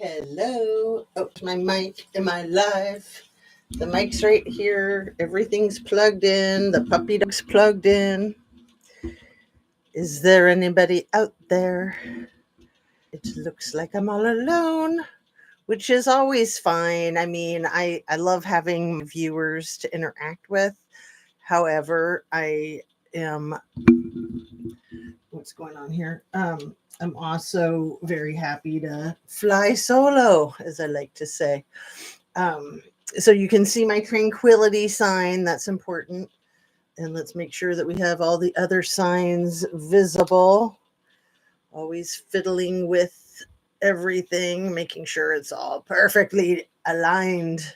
Hello. Oh, my mic. Am I live? The mic's right here. Everything's plugged in. The puppy dog's plugged in. Is there anybody out there? It looks like I'm all alone, which is always fine. I mean, I love having viewers to interact with. However, I am what's going on here? I'm also very happy to fly solo, as I like to say. So you can see my tranquility sign. That's important. And let's make sure that we have all the other signs visible. Always fiddling with everything, making sure it's all perfectly aligned,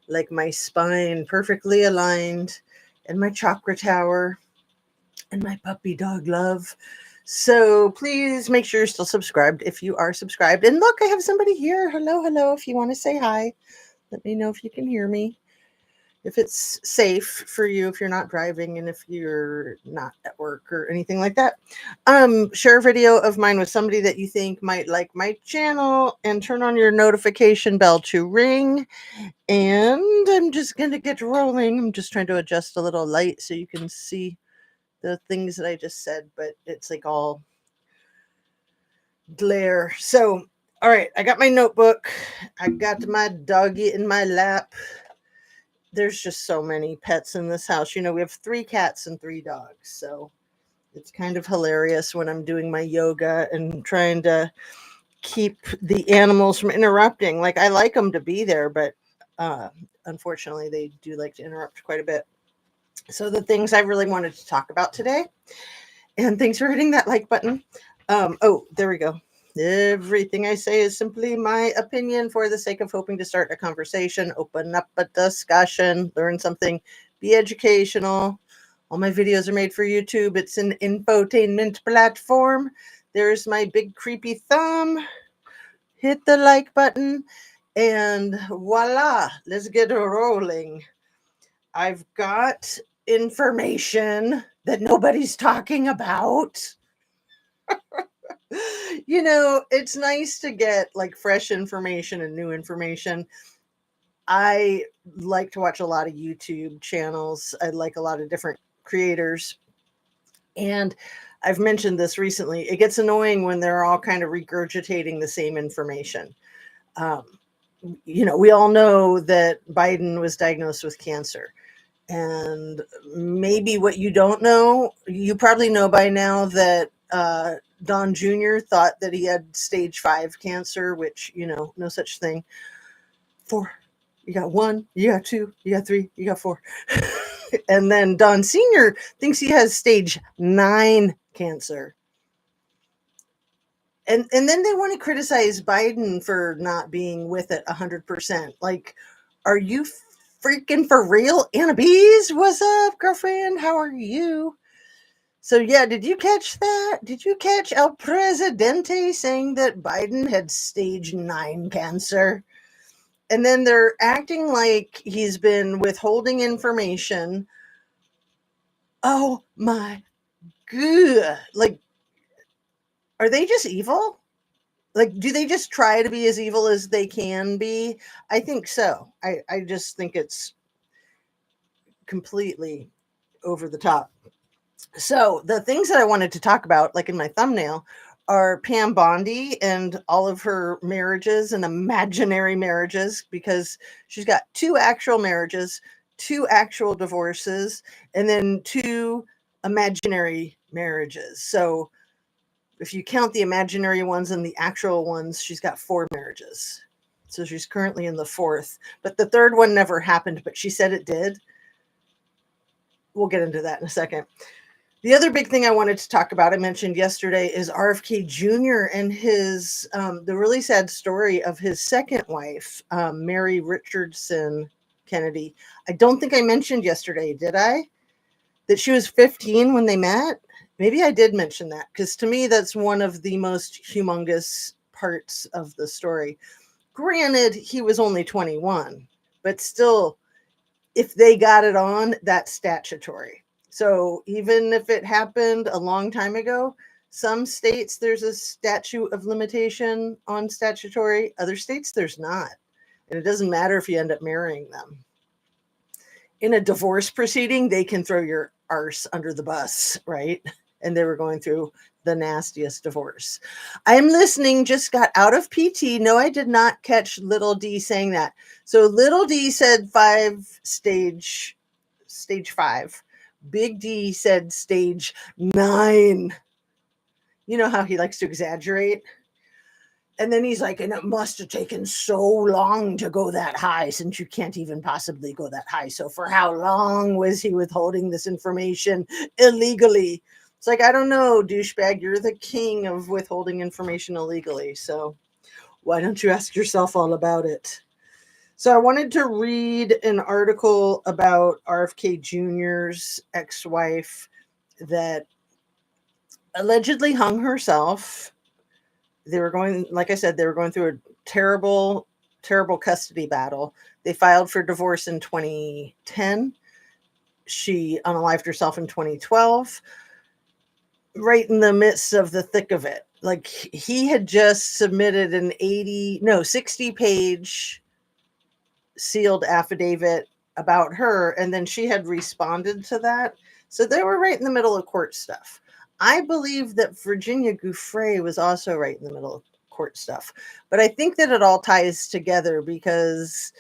like my spine perfectly aligned, and my chakra tower, and my puppy dog love. So please make sure you're still subscribed if you are subscribed. And look, I have somebody here. Hello, hello. If you want to say hi, let me know if you can hear me. If it's safe for you, if you're not driving, and if you're not at work or anything like that. Share a video of mine with somebody that you think might like my channel, and turn on your notification bell to ring. And I'm just going to get rolling. I'm just trying to adjust a little light so you can see the things that I just said, but it's like all glare. So, all right, I got my notebook. I got my doggy in my lap. There's just so many pets in this house. You know, we have 3 cats and 3 dogs. So it's kind of hilarious when I'm doing my yoga and trying to keep the animals from interrupting. Like, I like them to be there, but unfortunately, they do like to interrupt quite a bit. So the things I really wanted to talk about today, and thanks for hitting that like button. Oh, there we go. Everything I say is simply my opinion for the sake of hoping to start a conversation, open up a discussion, learn something, be educational. All my videos are made for YouTube. It's an infotainment platform. There's my big creepy thumb. Hit the like button, and voila, let's get rolling. I've got information that nobody's talking about. You know, it's nice to get like fresh information and new information. I like to watch a lot of YouTube channels. I like a lot of different creators. And I've mentioned this recently. It gets annoying when they're all kind of regurgitating the same information. Um, you know, we all know that Biden was diagnosed with cancer. And maybe what you don't know, you probably know by now that Don Jr. thought that he had stage 5 cancer, which, you know, no such thing. 4. You got 1, you got 2, you got 3, you got 4. And then Don Sr. thinks he has stage 9 cancer. And then they want to criticize Biden for not being with it 100%. Like, are you freaking for real? Anna Bees, what's up, girlfriend? How are you? So, yeah, did you catch that? Did you catch El Presidente saying that Biden had stage 9 cancer? And then they're acting like he's been withholding information. Oh, my God. Like, are they just evil? Like, do they just try to be as evil as they can be? I think so. I just think it's completely over the top. So the things that I wanted to talk about, like in my thumbnail, are Pam Bondi and all of her marriages and imaginary marriages, because she's got 2 actual marriages, 2 actual divorces, and then 2 imaginary marriages. So if you count the imaginary ones and the actual ones, she's got 4 marriages. So she's currently in the 4th, but the 3rd one never happened, but she said it did. We'll get into that in a second. The other big thing I wanted to talk about, I mentioned yesterday, is RFK Jr. and his the really sad story of his second wife, Mary Richardson Kennedy. I don't think I mentioned yesterday, did I? That she was 15 when they met? Maybe I did mention that, because to me, that's one of the most humongous parts of the story. Granted, he was only 21, but still, if they got it on, that's statutory. So even if it happened a long time ago, Some states there's a statute of limitation on statutory, other states there's not. And it doesn't matter if you end up marrying them. In a divorce proceeding, they can throw your arse under the bus, right? And they were going through the nastiest divorce. I'm listening, just got out of PT. No, I did not catch little D saying that. So little D said stage 5. Big D said stage 9. You know how he likes to exaggerate? And then he's like, and it must have taken so long to go that high, since you can't even possibly go that high. So for how long was he withholding this information illegally? It's like, I don't know, douchebag, you're the king of withholding information illegally. So why don't you ask yourself all about it? So I wanted to read an article about RFK Jr.'s ex-wife that allegedly hung herself. They were going, like I said, they were going through a terrible, terrible custody battle. They filed for divorce in 2010. She unalived herself in 2012, right in the midst of the thick of it. Like, he had just submitted an 60-page sealed affidavit about her, and then she had responded to that. So they were right in the middle of court stuff. I believe that Virginia Giuffre was also right in the middle of court stuff. But I think that it all ties together, because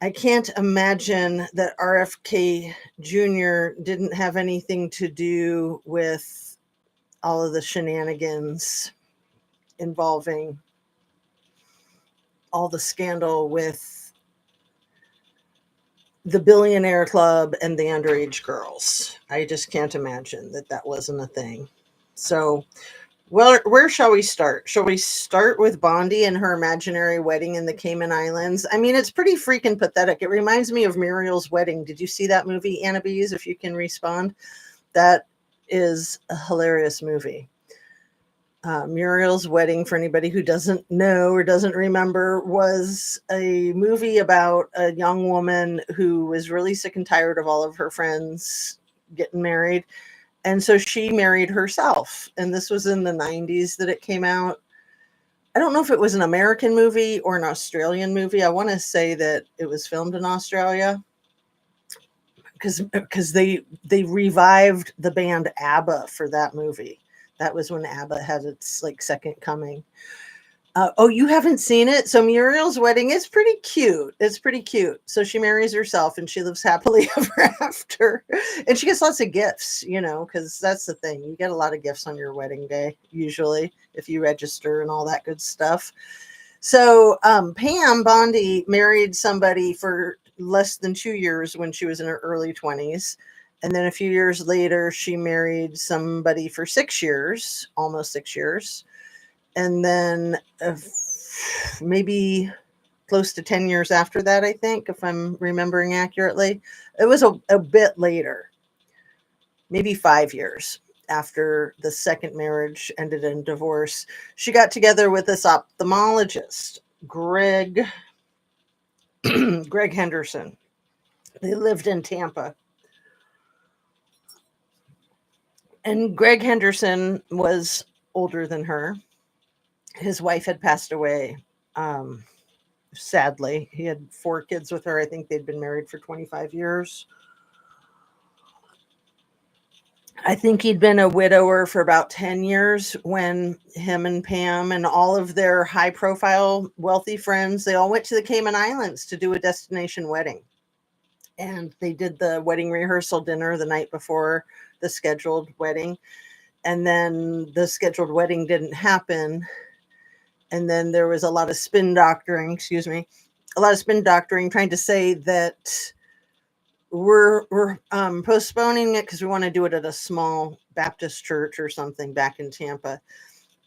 I can't imagine that RFK Jr. didn't have anything to do with all of the shenanigans involving all the scandal with the billionaire club and the underage girls. I just can't imagine that that wasn't a thing. So, where shall we start? Shall we start with Bondi and her imaginary wedding in the Cayman Islands? I mean, it's pretty freaking pathetic. It reminds me of Muriel's Wedding. Did you see that movie, Anna Bees? If you can respond, that is a hilarious movie. Muriel's Wedding, for anybody who doesn't know or doesn't remember, was a movie about a young woman who was really sick and tired of all of her friends getting married. And so she married herself. And this was in the 90s that it came out. I don't know if it was an American movie or an Australian movie. I want to say that it was filmed in Australia, because they revived the band ABBA for that movie. That was when ABBA had its second coming. Oh, you haven't seen it? So Muriel's Wedding is pretty cute. It's pretty cute. So she marries herself and she lives happily ever after. And she gets lots of gifts, because that's the thing. You get a lot of gifts on your wedding day, usually, if you register and all that good stuff. So Pam Bondi married somebody for less than 2 years when she was in her early 20s. And then a few years later, she married somebody for 6 years, almost 6 years. And then maybe close to 10 years after that, I think, if I'm remembering accurately. It was a bit later, maybe 5 years after the second marriage ended in divorce. She got together with this ophthalmologist, Greg Henderson. They lived in Tampa. And Greg Henderson was older than her. His wife had passed away, sadly. He had 4 kids with her. I think they'd been married for 25 years. I think he'd been a widower for about 10 years when him and Pam and all of their high-profile, wealthy friends, they all went to the Cayman Islands to do a destination wedding. And they did the wedding rehearsal dinner the night before the scheduled wedding. And then the scheduled wedding didn't happen. And then there was a lot of spin doctoring, trying to say that we're postponing it because we want to do it at a small Baptist church or something back in Tampa.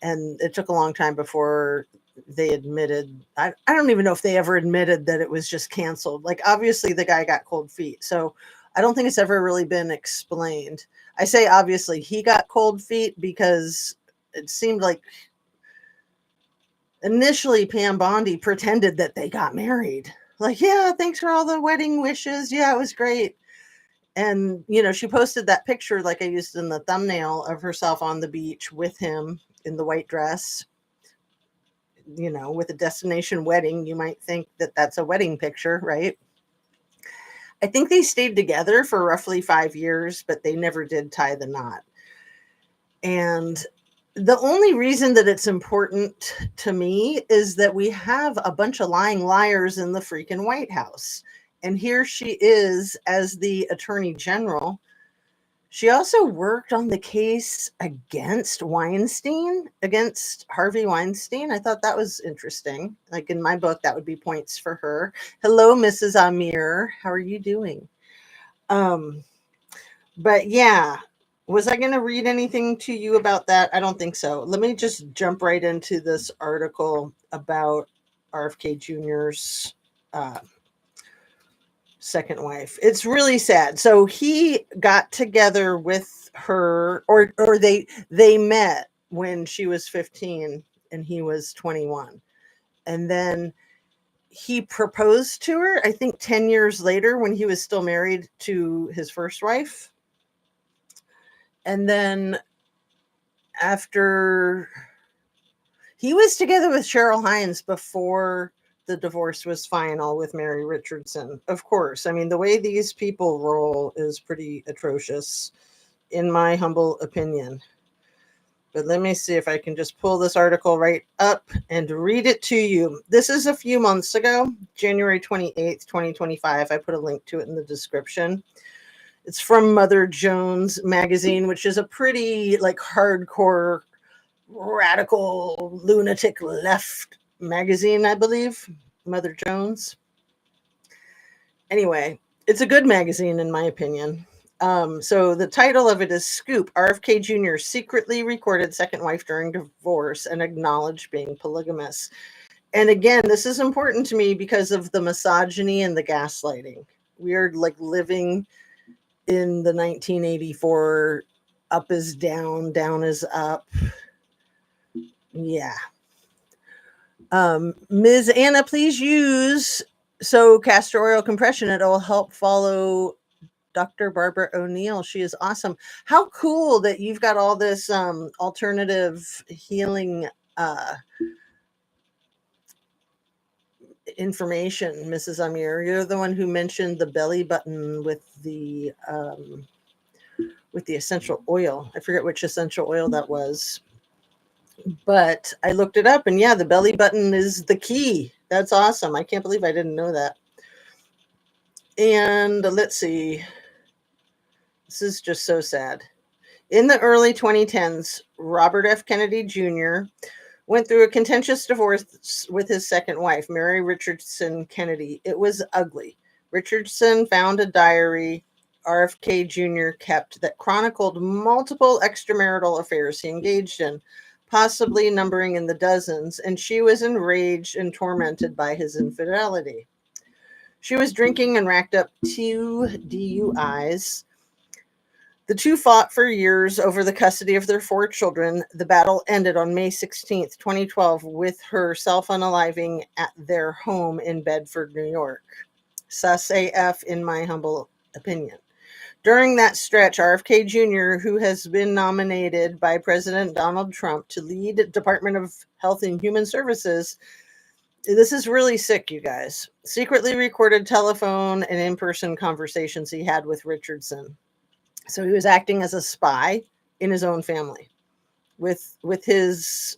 And it took a long time before they admitted. I don't even know if they ever admitted that it was just canceled. Obviously the guy got cold feet. So I don't think it's ever really been explained. I say obviously he got cold feet because it seemed like initially Pam Bondi pretended that they got married. Yeah, thanks for all the wedding wishes. Yeah, it was great. And, she posted that picture like I used in the thumbnail of herself on the beach with him in the white dress, with a destination wedding. You might think that that's a wedding picture, right? I think they stayed together for roughly 5 years, but they never did tie the knot. And the only reason that it's important to me is that we have a bunch of lying liars in the freaking White House. And here she is as the attorney general. She also worked on the case against Harvey Weinstein. I thought that was interesting. Like in my book, that would be points for her. Hello, Mrs. Amir. How are you doing? But yeah, was I going to read anything to you about that? I don't think so. Let me just jump right into this article about RFK Jr.'s second wife. It's really sad. So he got together with her, or they met when she was 15 and he was 21. And then he proposed to her, I think 10 years later, when he was still married to his first wife. And then after, he was together with Cheryl Hines before the divorce was final with Mary Richardson. Of course. I mean, the way these people roll is pretty atrocious, in my humble opinion. But let me see if I can just pull this article right up and read it to you. This is a few months ago, January 28th, 2025. I put a link to it in the description. It's from Mother Jones magazine, which is a pretty like hardcore, radical, lunatic left magazine, I believe. Mother Jones. Anyway, it's a good magazine in my opinion. So the title of it is Scoop: RFK Jr. secretly recorded second wife during divorce and acknowledged being polygamous. And again, this is important to me because of the misogyny and the gaslighting. We are like living in the 1984 up is down, down is up. Yeah. Ms. Anna, please use castor oil compression. It'll help follow Dr. Barbara O'Neill. She is awesome. How cool that you've got all this alternative healing information, Mrs. Amir. You're the one who mentioned the belly button with the essential oil. I forget which essential oil that was, but I looked it up, and yeah, the belly button is the key. That's awesome. I can't believe I didn't know that. And let's see. This is just so sad. In the early 2010s, Robert F. Kennedy Jr. went through a contentious divorce with his second wife, Mary Richardson Kennedy. It was ugly. Richardson found a diary RFK Jr. kept that chronicled multiple extramarital affairs he engaged in, possibly numbering in the dozens, and she was enraged and tormented by his infidelity. She was drinking and racked up 2 DUIs. The two fought for years over the custody of their 4 children. The battle ended on May 16th, 2012, with her self-unaliving at their home in Bedford, New York. Sus AF, in my humble opinion. During that stretch, RFK Jr., who has been nominated by President Donald Trump to lead Department of Health and Human Services, this is really sick, you guys, secretly recorded telephone and in-person conversations he had with Richardson. So he was acting as a spy in his own family with his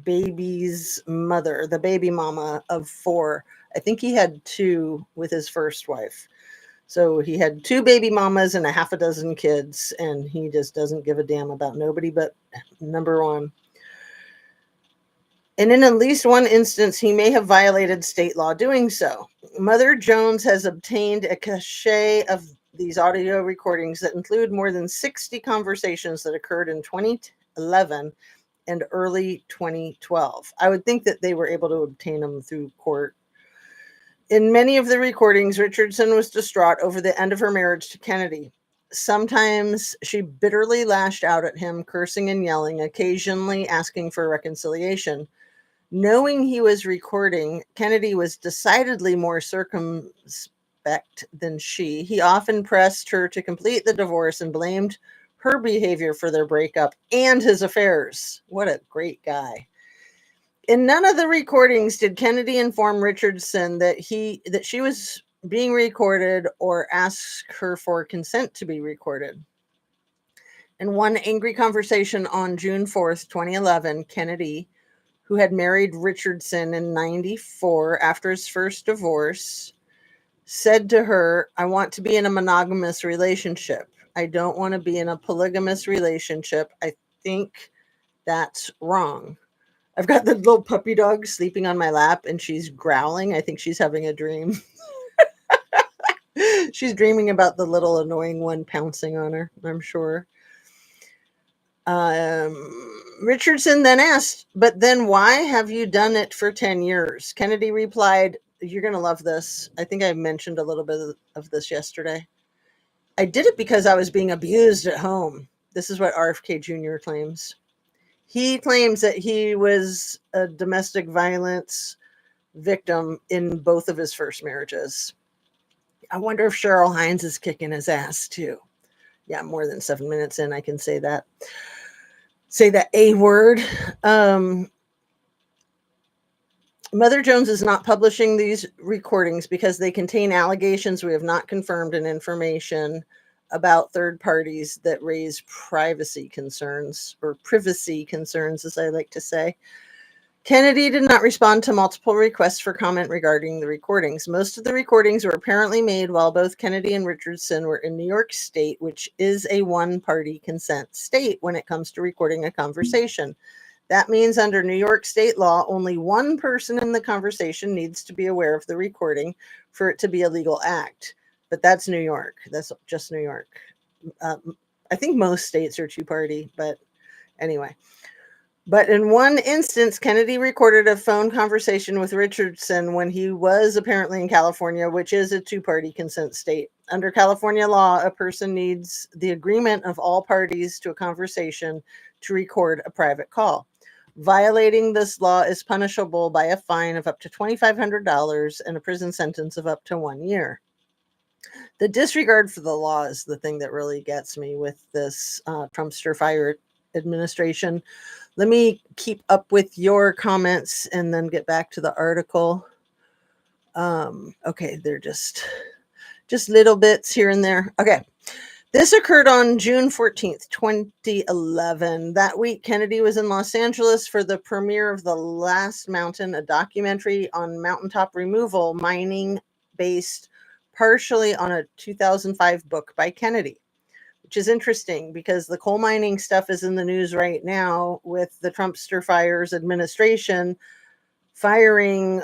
baby's mother, the baby mama of 4. I think he had 2 with his first wife. So he had 2 baby mamas and a half a dozen kids, and he just doesn't give a damn about nobody but number 1. And in at least one instance, he may have violated state law doing so. Mother Jones has obtained a cache of these audio recordings that include more than 60 conversations that occurred in 2011 and early 2012. I would think that they were able to obtain them through court. In many of the recordings, Richardson was distraught over the end of her marriage to Kennedy. Sometimes she bitterly lashed out at him, cursing and yelling, occasionally asking for reconciliation. Knowing he was recording, Kennedy was decidedly more circumspect respect than she. He often pressed her to complete the divorce and blamed her behavior for their breakup and his affairs. What a great guy. In none of the recordings did Kennedy inform Richardson that she was being recorded or ask her for consent to be recorded. In one angry conversation on June 4th, 2011, Kennedy, who had married Richardson in 94 after his first divorce, said to her, "I want to be in a monogamous relationship. I don't want to be in a polygamous relationship. I think that's wrong." I've got the little puppy dog sleeping on my lap and she's growling. I think she's having a dream. She's dreaming about the little annoying one pouncing on her, I'm sure. Richardson then asked, "But then why have you done it for 10 years? Kennedy replied, you're going to love this. I think I mentioned a little bit of this yesterday. "I did it because I was being abused at home." This is what RFK Jr. claims. He claims that he was a domestic violence victim in both of his first marriages. I wonder if Cheryl Hines is kicking his ass too. Yeah, more than 7 minutes in, I can say that. Say that A word. Mother Jones is not publishing these recordings because they contain allegations we have not confirmed and information about third parties that raise privacy concerns, or privacy concerns, as I like to say. Kennedy did not respond to multiple requests for comment regarding the recordings. Most of the recordings were apparently made while both Kennedy and Richardson were in New York State, which is a one-party consent state when it comes to recording a conversation. That means under New York state law, only one person in the conversation needs to be aware of the recording for it to be a legal act. But that's New York. That's just New York. I think most states are two-party, but anyway. But in one instance, Kennedy recorded a phone conversation with Richardson when he was apparently in California, which is a two-party consent state. Under California law, a person needs the agreement of all parties to a conversation to record a private call. Violating this law is punishable by a fine of up to $2,500 and a prison sentence of up to 1 year. The disregard for the law is the thing that really gets me with this Trumpster fire administration. Let me keep up with your comments and then get back to the article. Okay, they're just little bits here and there. Okay. This occurred on June 14th, 2011. That week, Kennedy was in Los Angeles for the premiere of The Last Mountain, a documentary on mountaintop removal, mining based partially on a 2005 book by Kennedy, which is interesting because the coal mining stuff is in the news right now with the Trumpster fires administration firing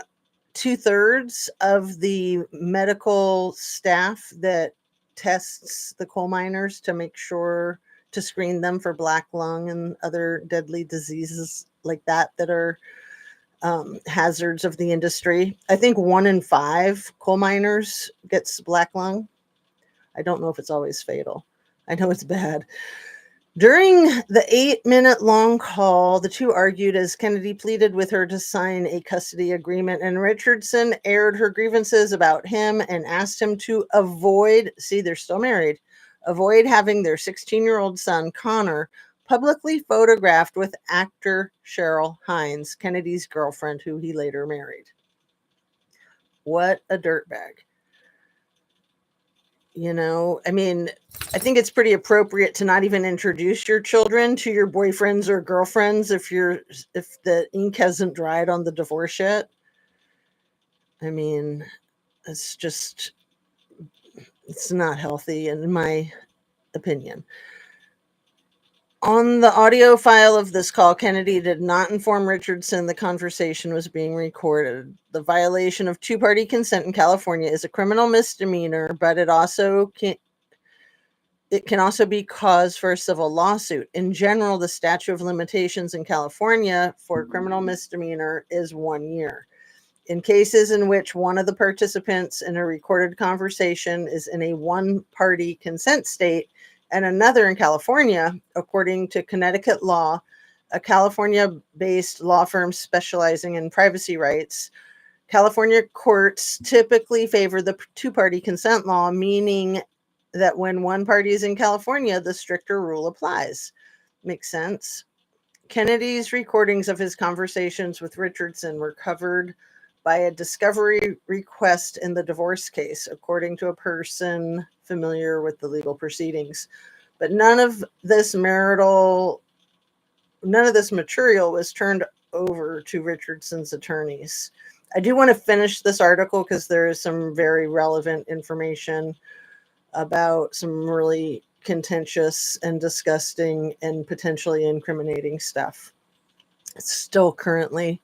2/3 of the medical staff that tests the coal miners to make sure to screen them for black lung and other deadly diseases like that are hazards of the industry. I think 1 in 5 coal miners gets black lung. I don't know if it's always fatal. I know it's bad. During the 8-minute long call, the two argued as Kennedy pleaded with her to sign a custody agreement, and Richardson aired her grievances about him and asked him to avoid, see, they're still married, avoid having their 16-year-old son, Connor, publicly photographed with actor Cheryl Hines, Kennedy's girlfriend, who he later married. What a dirtbag. You know, I mean, I think it's pretty appropriate to not even introduce your children to your boyfriends or girlfriends if the ink hasn't dried on the divorce yet. I mean, it's not healthy in my opinion. On the audio file of this call, Kennedy did not inform Richardson the conversation was being recorded. The violation of two-party consent in California is a criminal misdemeanor, but it can also be cause for a civil lawsuit. In general, the statute of limitations in California for criminal misdemeanor is 1 year. In cases in which one of the participants in a recorded conversation is in a one-party consent state and another in California, according to Connecticut law, a California-based law firm specializing in privacy rights, California courts typically favor the two-party consent law, meaning that when one party is in California, the stricter rule applies. Makes sense. Kennedy's recordings of his conversations with Richardson were covered by a discovery request in the divorce case, according to a person familiar with the legal proceedings. But none of this material was turned over to Richardson's attorneys. I do want to finish this article because there is some very relevant information about some really contentious and disgusting and potentially incriminating stuff. It's still currently,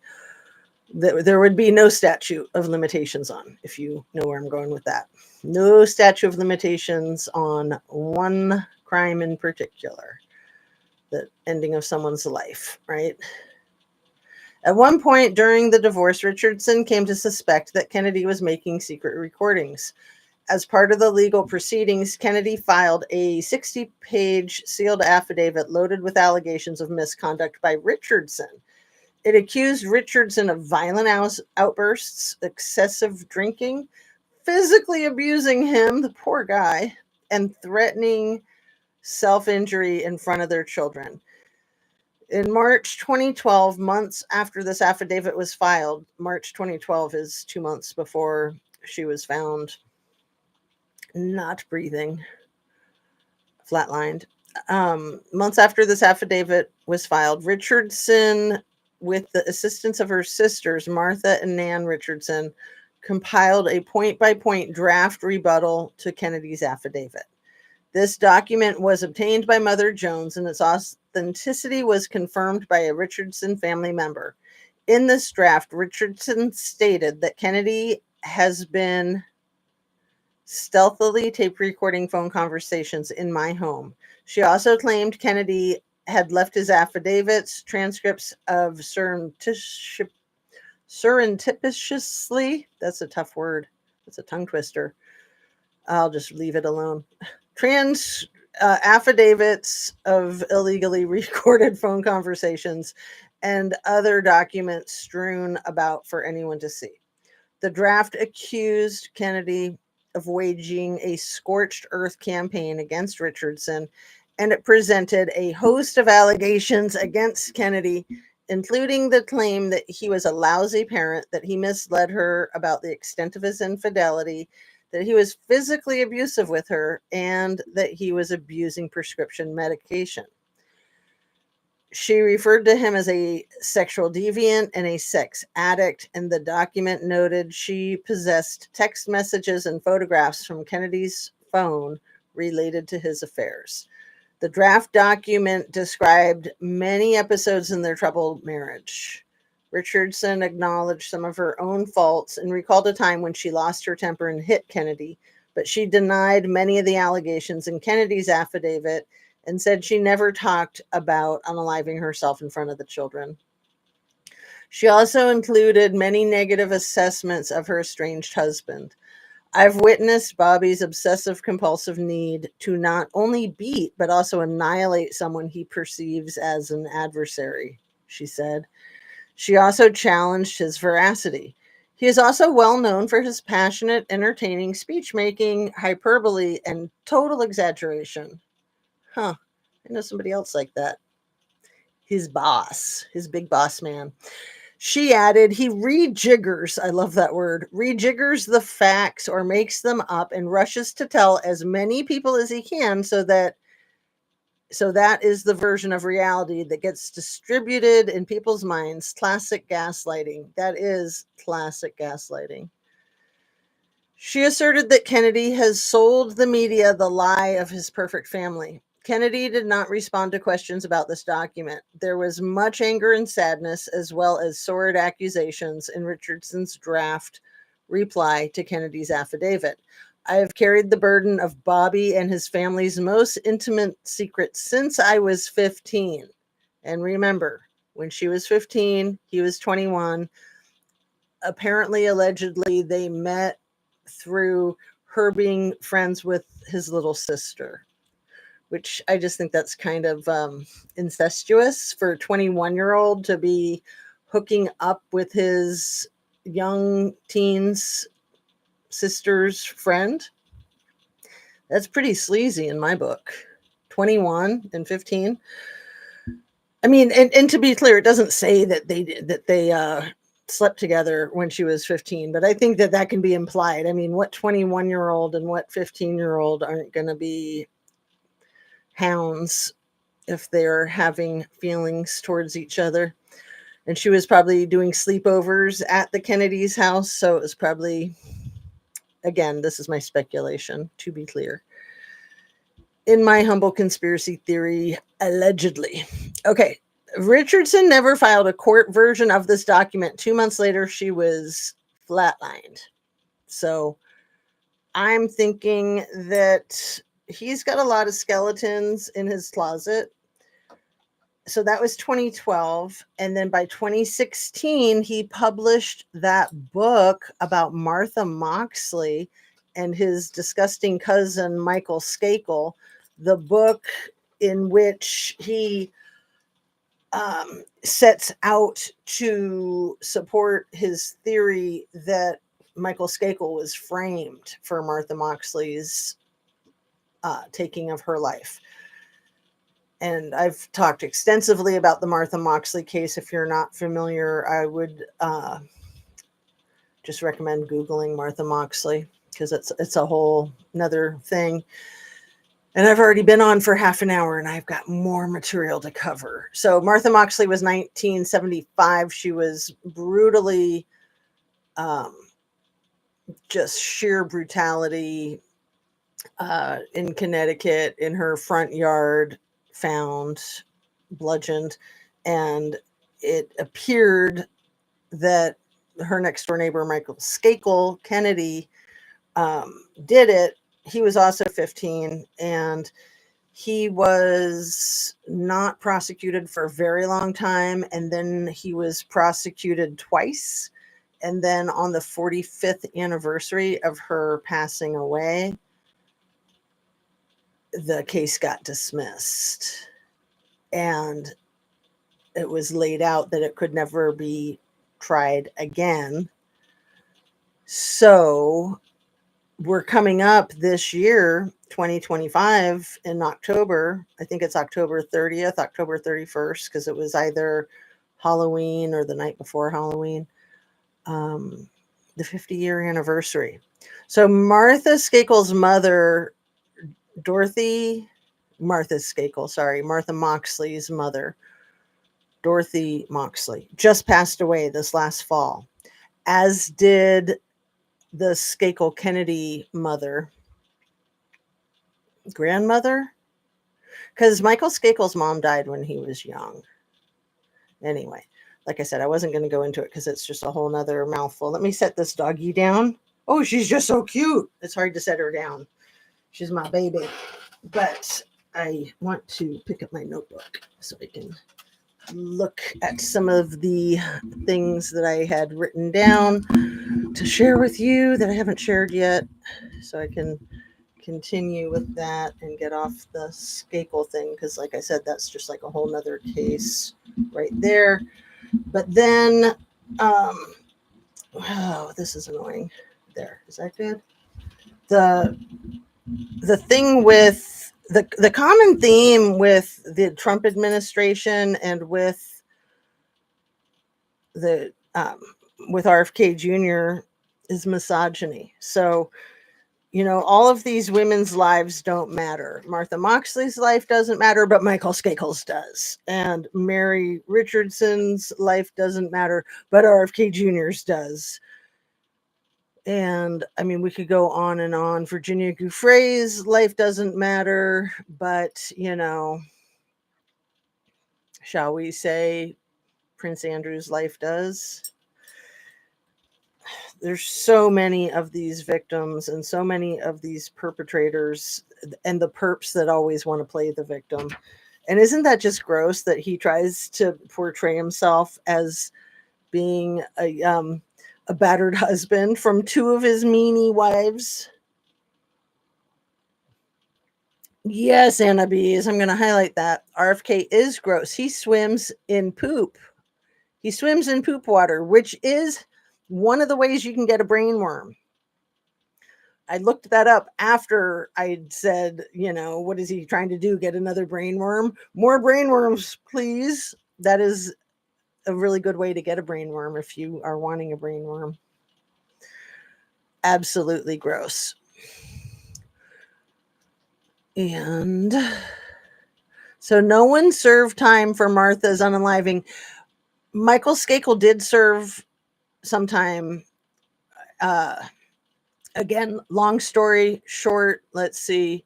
there would be no statute of limitations on, if you know where I'm going with that. No statute of limitations on one crime in particular, the ending of someone's life, right? At one point during the divorce, Richardson came to suspect that Kennedy was making secret recordings. As part of the legal proceedings, Kennedy filed a 60-page sealed affidavit loaded with allegations of misconduct by Richardson. It accused Richardson of violent outbursts, excessive drinking, physically abusing him, the poor guy, and threatening self-injury in front of their children. In March 2012, months after this affidavit was filed, March 2012 is 2 months before she was found not breathing, flatlined. Months after this affidavit was filed, Richardson, with the assistance of her sisters, Martha and Nan Richardson, compiled a point-by-point draft rebuttal to Kennedy's affidavit. This document was obtained by Mother Jones, and its authenticity was confirmed by a Richardson family member. In this draft, Richardson stated that Kennedy has been stealthily tape recording phone conversations in my home. She also claimed Kennedy had left his affidavits, transcripts of surreptitiously, that's a tough word, that's a tongue twister, I'll just leave it alone, affidavits of illegally recorded phone conversations and other documents strewn about for anyone to see. The draft accused Kennedy of waging a scorched earth campaign against Richardson, and it presented a host of allegations against Kennedy, including the claim that he was a lousy parent, that he misled her about the extent of his infidelity, that he was physically abusive with her, and that he was abusing prescription medication. She referred to him as a sexual deviant and a sex addict, and the document noted she possessed text messages and photographs from Kennedy's phone related to his affairs. The draft document described many episodes in their troubled marriage. Richardson acknowledged some of her own faults and recalled a time when she lost her temper and hit Kennedy, but she denied many of the allegations in Kennedy's affidavit and said she never talked about unaliving herself in front of the children. She also included many negative assessments of her estranged husband. I've witnessed Bobby's obsessive compulsive need to not only beat, but also annihilate someone he perceives as an adversary, she said. She also challenged his veracity. He is also well known for his passionate, entertaining speech-making, hyperbole, and total exaggeration. Huh, I know somebody else like that. His boss, his big boss man. She added, he rejiggers, I love that word, rejiggers the facts or makes them up and rushes to tell as many people as he can so that is the version of reality that gets distributed in people's minds. Classic gaslighting. That is classic gaslighting. She asserted that Kennedy has sold the media the lie of his perfect family. Kennedy did not respond to questions about this document. There was much anger and sadness, as well as sordid accusations in Richardson's draft reply to Kennedy's affidavit. I have carried the burden of Bobby and his family's most intimate secrets since I was 15. And remember, when she was 15, he was 21. Apparently, allegedly, they met through her being friends with his little sister, which I just think that's kind of incestuous for a 21-year-old to be hooking up with his young teens sister's friend. That's pretty sleazy in my book. 21 and 15. I mean, and to be clear, it doesn't say that they slept together when she was 15, but I think that can be implied. I mean, what 21-year-old and what 15-year-old aren't going to be hounds if they're having feelings towards each other? And she was probably doing sleepovers at the Kennedy's house, so it was probably, again, this is my speculation, to be clear. In my humble conspiracy theory, allegedly. Okay, Richardson never filed a court version of this document. 2 months later, she was flatlined. So I'm thinking that he's got a lot of skeletons in his closet. So that was 2012. And then by 2016, he published that book about Martha Moxley and his disgusting cousin, Michael Skakel, the book in which he sets out to support his theory that Michael Skakel was framed for Martha Moxley's taking of her life. And I've talked extensively about the Martha Moxley case. If you're not familiar, I would just recommend Googling Martha Moxley, because it's a whole nother thing. And I've already been on for half an hour and I've got more material to cover. So Martha Moxley was 1975. She was brutally, just sheer brutality in Connecticut, in her front yard, found bludgeoned. And it appeared that her next door neighbor, Michael Skakel Kennedy, did it. He was also 15, and he was not prosecuted for a very long time. And then he was prosecuted twice. And then on the 45th anniversary of her passing away, the case got dismissed. And it was laid out that it could never be tried again. So we're coming up this year, 2025, in October. I think it's October 30th, October 31st, because it was either Halloween or the night before Halloween, the 50-year anniversary. So Martha Skakel's mother, Martha Moxley's mother, Dorothy Moxley, just passed away this last fall, as did the Skakel Kennedy grandmother, because Michael Skakel's mom died when he was young. Anyway, like I said, I wasn't going to go into it because it's just a whole nother mouthful. Let me set this doggy down. Oh, she's just so cute. It's hard to set her down. She's my baby. But I want to pick up my notebook so I can look at some of the things that I had written down to share with you that I haven't shared yet, so I can continue with that and get off the Skakel thing, because like I said, that's just like a whole nother case right there. But then oh, this is annoying. There, is that good? The thing with the common theme with the Trump administration and with the with RFK Jr. is misogyny. So, all of these women's lives don't matter. Martha Moxley's life doesn't matter, but Michael Skakel's does. And Mary Richardson's life doesn't matter, but RFK Jr.'s does. And I mean, we could go on and on. Virginia Giuffre's life doesn't matter, but, shall we say Prince Andrew's life does? There's so many of these victims and so many of these perpetrators and the perps that always want to play the victim. And isn't that just gross that he tries to portray himself as being a battered husband from two of his meanie wives? Yes, Anna Bees, I'm going to highlight that. RFK is gross. He swims in poop. He swims in poop water, which is One of the ways you can get a brain worm. I looked that up after I'd said, what is he trying to do? Get another brain worm? More brain worms, please. That is a really good way to get a brain worm if you are wanting a brain worm. Absolutely gross. And so no one served time for Martha's unaliving. Michael Skakel did serve some time. Again, long story short, let's see.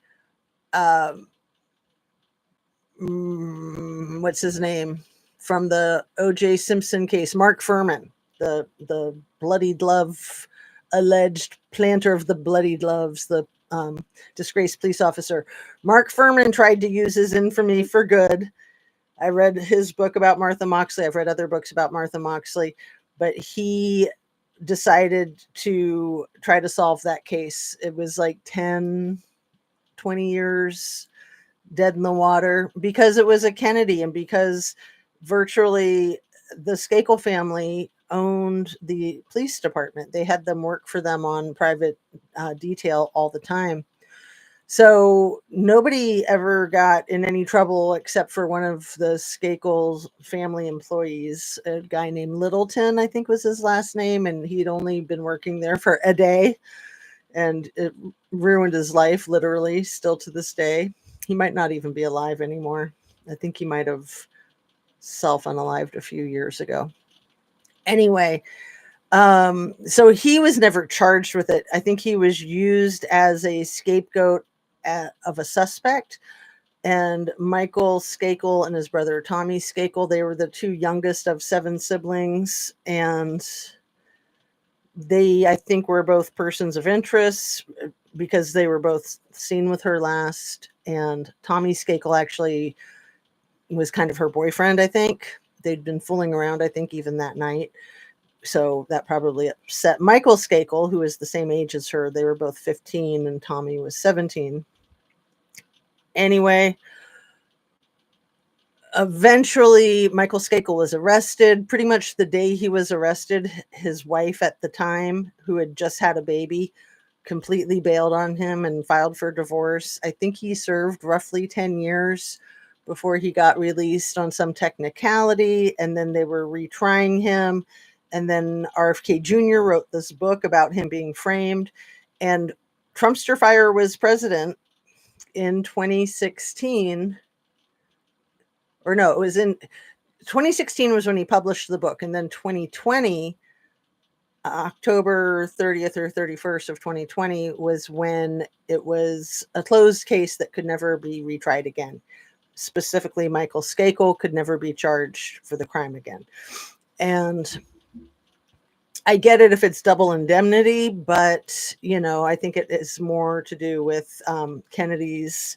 What's his name from the O.J. Simpson case? Mark Furman, the bloody glove, alleged planter of the bloody gloves, the disgraced police officer. Mark Furman tried to use his infamy for good. I read his book about Martha Moxley. I've read other books about Martha Moxley, but he decided to try to solve that case. It was like 10, 20 years dead in the water because it was a Kennedy and because virtually the Skakel family owned the police department. They had them work for them on private detail all the time. So nobody ever got in any trouble except for one of the Skakel's family employees, a guy named Littleton, I think was his last name. And he'd only been working there for a day and it ruined his life, literally, still to this day. He might not even be alive anymore. I think he might have self-unalived a few years ago. Anyway, so he was never charged with it. I think he was used as a scapegoat of a suspect. And Michael Skakel and his brother Tommy Skakel, they were the two youngest of 7 siblings. And they, I think, were both persons of interest because they were both seen with her last. And Tommy Skakel actually was kind of her boyfriend, I think. They'd been fooling around, I think, even that night. So that probably upset Michael Skakel, who is the same age as her. They were both 15 and Tommy was 17. Anyway, eventually Michael Skakel was arrested. Pretty much the day he was arrested, his wife at the time, who had just had a baby, completely bailed on him and filed for divorce. I think he served roughly 10 years before he got released on some technicality, and then they were retrying him. And then RFK Jr. wrote this book about him being framed. And Trumpster Fire was president in 2016. Or no, it was in 2016 was when he published the book. And then 2020, October 30th or 31st of 2020 was when it was a closed case that could never be retried again. Specifically, Michael Skakel could never be charged for the crime again. And I get it if it's double indemnity, but, I think it is more to do with Kennedy's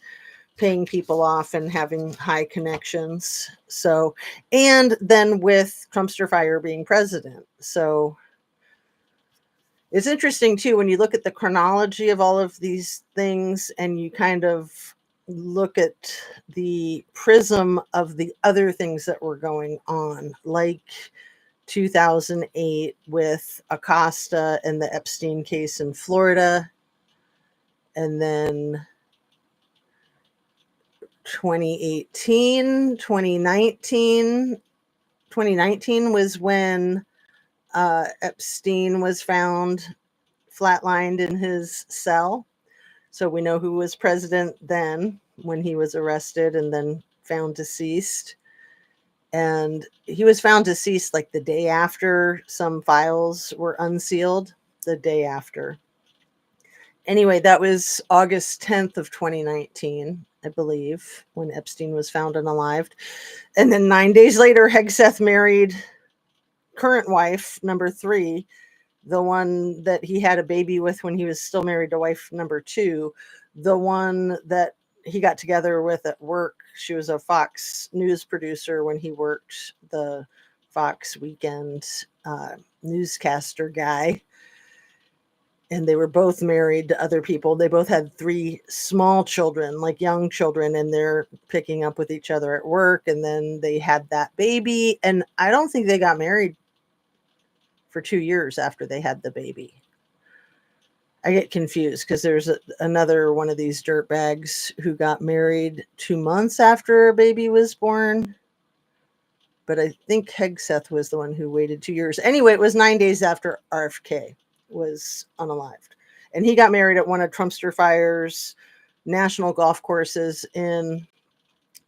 paying people off and having high connections. So, and then with Trumpster Fire being president. So it's interesting too, when you look at the chronology of all of these things and you kind of look at the prism of the other things that were going on, like 2008 with Acosta and the Epstein case in Florida. And then 2018, 2019 was when Epstein was found flatlined in his cell. So we know who was president then when he was arrested and then found deceased. And he was found deceased like the day after some files were unsealed, the day after. Anyway, that was August 10th of 2019, I believe, when Epstein was found unalived. And then 9 days later, Hegseth married current wife, number 3, the one that he had a baby with when he was still married to wife number 2, the one that he got together with at work. She was a Fox News producer when he worked the Fox weekend newscaster guy. And they were both married to other people. They both had 3 small children, like young children, and they're picking up with each other at work. And then they had that baby. And I don't think they got married for 2 years after they had the baby. I get confused because there's another one of these dirtbags who got married 2 months after a baby was born. But I think Hegseth was the one who waited 2 years. Anyway, it was 9 days after RFK was unalived. And he got married at one of Trumpster Fire's national golf courses in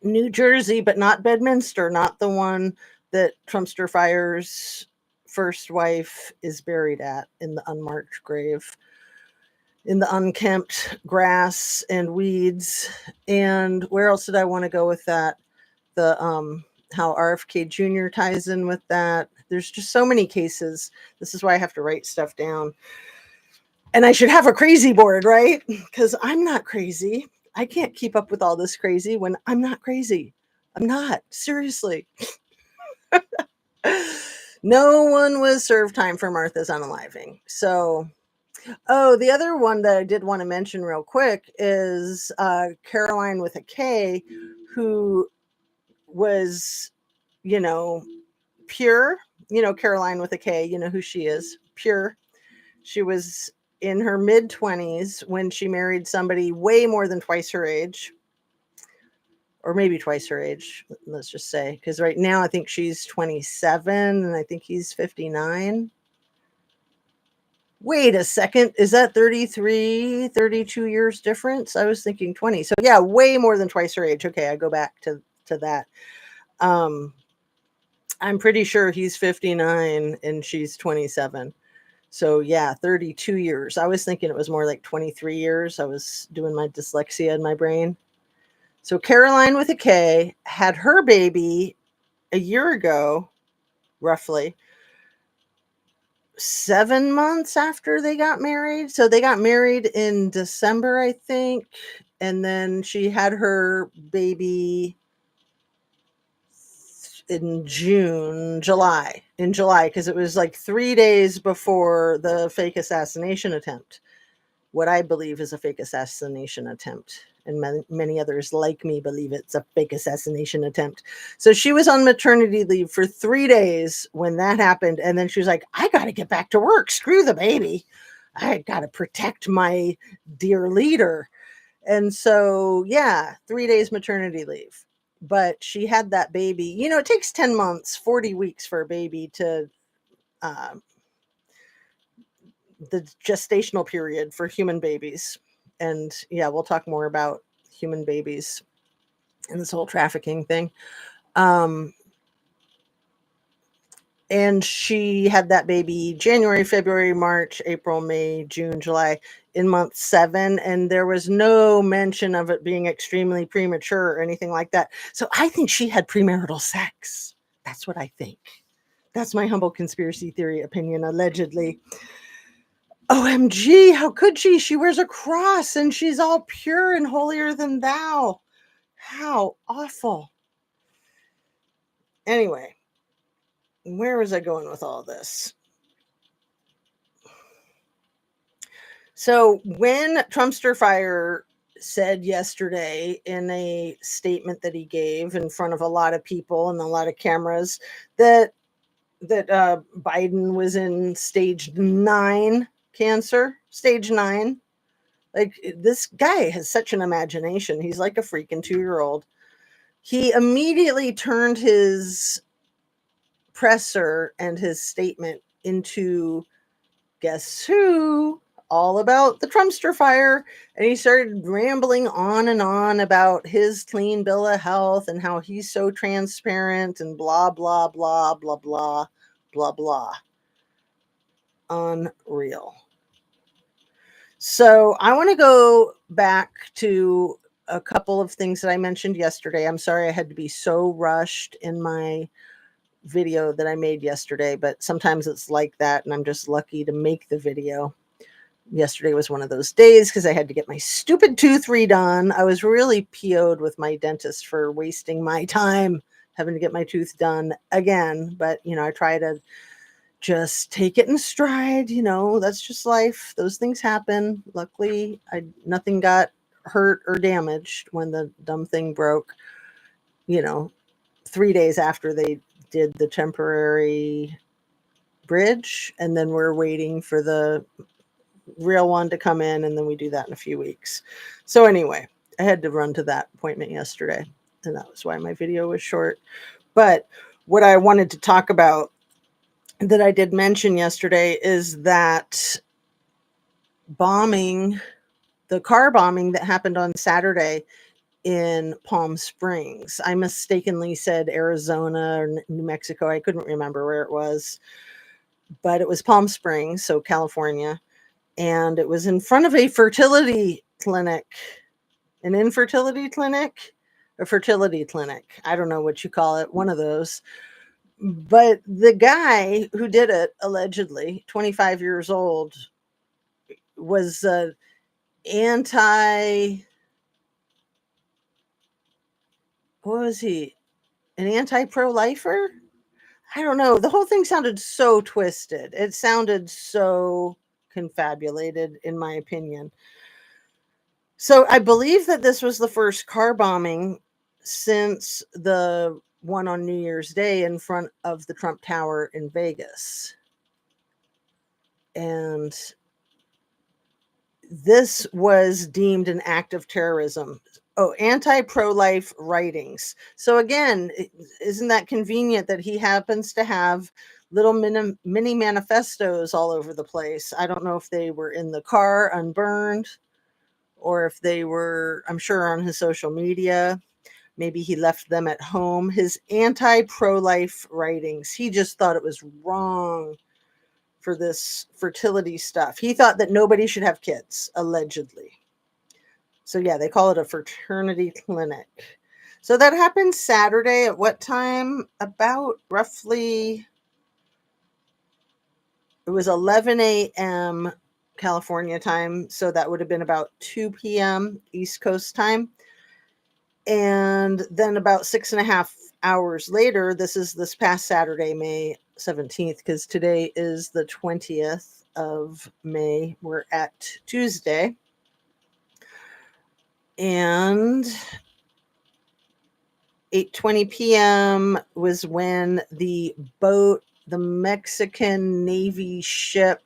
New Jersey, but not Bedminster, not the one that Trumpster Fire's first wife is buried at in the unmarked grave, in the unkempt grass and weeds. And where else did I want to go with that? The how RFK Jr. ties in with that. There's just so many cases. This is why I have to write stuff down. And I should have a crazy board, right? Because I'm not crazy. I can't keep up with all this crazy when I'm not crazy. I'm not. Seriously. No one was served time for Martha's unaliving. So, the other one that I did want to mention real quick is Caroline with a K, who was, pure. Caroline with a K, you know who she is. Pure. She was in her mid-20s when she married somebody way more than twice her age, or maybe twice her age, let's just say, because right now I think she's 27 and I think he's 59. Wait a second, is that 33, 32 years difference? I was thinking 20. So yeah, way more than twice her age. Okay, I go back to that. I'm pretty sure he's 59 and she's 27. So yeah, 32 years. I was thinking it was more like 23 years. I was doing my dyslexia in my brain. So Caroline with a K had her baby a year ago, roughly 7 months after they got married. So they got married in December, I think. And then she had her baby in July, because it was like 3 days before the fake assassination attempt. What I believe is a fake assassination attempt. And many others like me believe it's a fake assassination attempt. So she was on maternity leave for 3 days when that happened. And then she was like, I got to get back to work. Screw the baby. I got to protect my dear leader. And so, yeah, 3 days maternity leave. But she had that baby. It takes 10 months, 40 weeks for a baby to, the gestational period for human babies. And yeah, we'll talk more about human babies and this whole trafficking thing. And she had that baby January, February, March, April, May, June, July, in month 7. And there was no mention of it being extremely premature or anything like that. So I think she had premarital sex. That's what I think. That's my humble conspiracy theory opinion, allegedly. OMG, how could she? She wears a cross and she's all pure and holier than thou. How awful. Anyway, where was I going with all this? So when Trumpster Fire said yesterday in a statement that he gave in front of a lot of people and a lot of cameras that Biden was in stage 9 cancer, stage 9. Like, this guy has such an imagination. He's like a freaking 2-year-old. He immediately turned his presser and his statement into, guess who? All about the Trumpster Fire. And he started rambling on and on about his clean bill of health and how he's so transparent and blah, blah, blah, blah, blah, blah, blah. Unreal. So I want to go back to a couple of things that I mentioned yesterday. I'm sorry I had to be so rushed in my video that I made yesterday, but sometimes it's like that, and I'm just lucky to make the video. Yesterday was one of those days because I had to get my stupid tooth redone. I was really PO'd with my dentist for wasting my time having to get my tooth done again, but I try to just take it in stride. That's just life. Those things happen. Luckily, nothing got hurt or damaged when the dumb thing broke, 3 days after they did the temporary bridge, and then we're waiting for the real one to come in, and then we do that in a few weeks. So anyway, I had to run to that appointment yesterday, and that was why my video was short. But what I wanted to talk about that I did mention yesterday is that bombing, the car bombing that happened on Saturday in Palm Springs. I mistakenly said Arizona or New Mexico. I couldn't remember where it was, but it was Palm Springs, so California. And it was in front of a fertility clinic, an infertility clinic, a fertility clinic. I don't know what you call it, one of those. But the guy who did it, allegedly, 25 years old, was anti, what was he? An anti pro lifer? I don't know. The whole thing sounded so twisted. It sounded so confabulated, in my opinion. So I believe that this was the first car bombing since the one on New Year's Day in front of the Trump Tower in Vegas. And this was deemed an act of terrorism. Oh, anti-pro-life writings. So again, isn't that convenient that he happens to have little mini manifestos all over the place? I don't know if they were in the car unburned or if they were, I'm sure, on his social media. Maybe he left them at home. His anti-pro-life writings. He just thought it was wrong for this fertility stuff. He thought that nobody should have kids, allegedly. So yeah, they call it a fraternity clinic. So that happened Saturday at what time? About roughly, it was 11 a.m. California time. So that would have been about 2 p.m. East Coast time. And then about 6.5 hours later, this past Saturday, May 17th, because today is the 20th of May. We're at Tuesday. And 8:20 p.m. was when the boat, the Mexican Navy ship,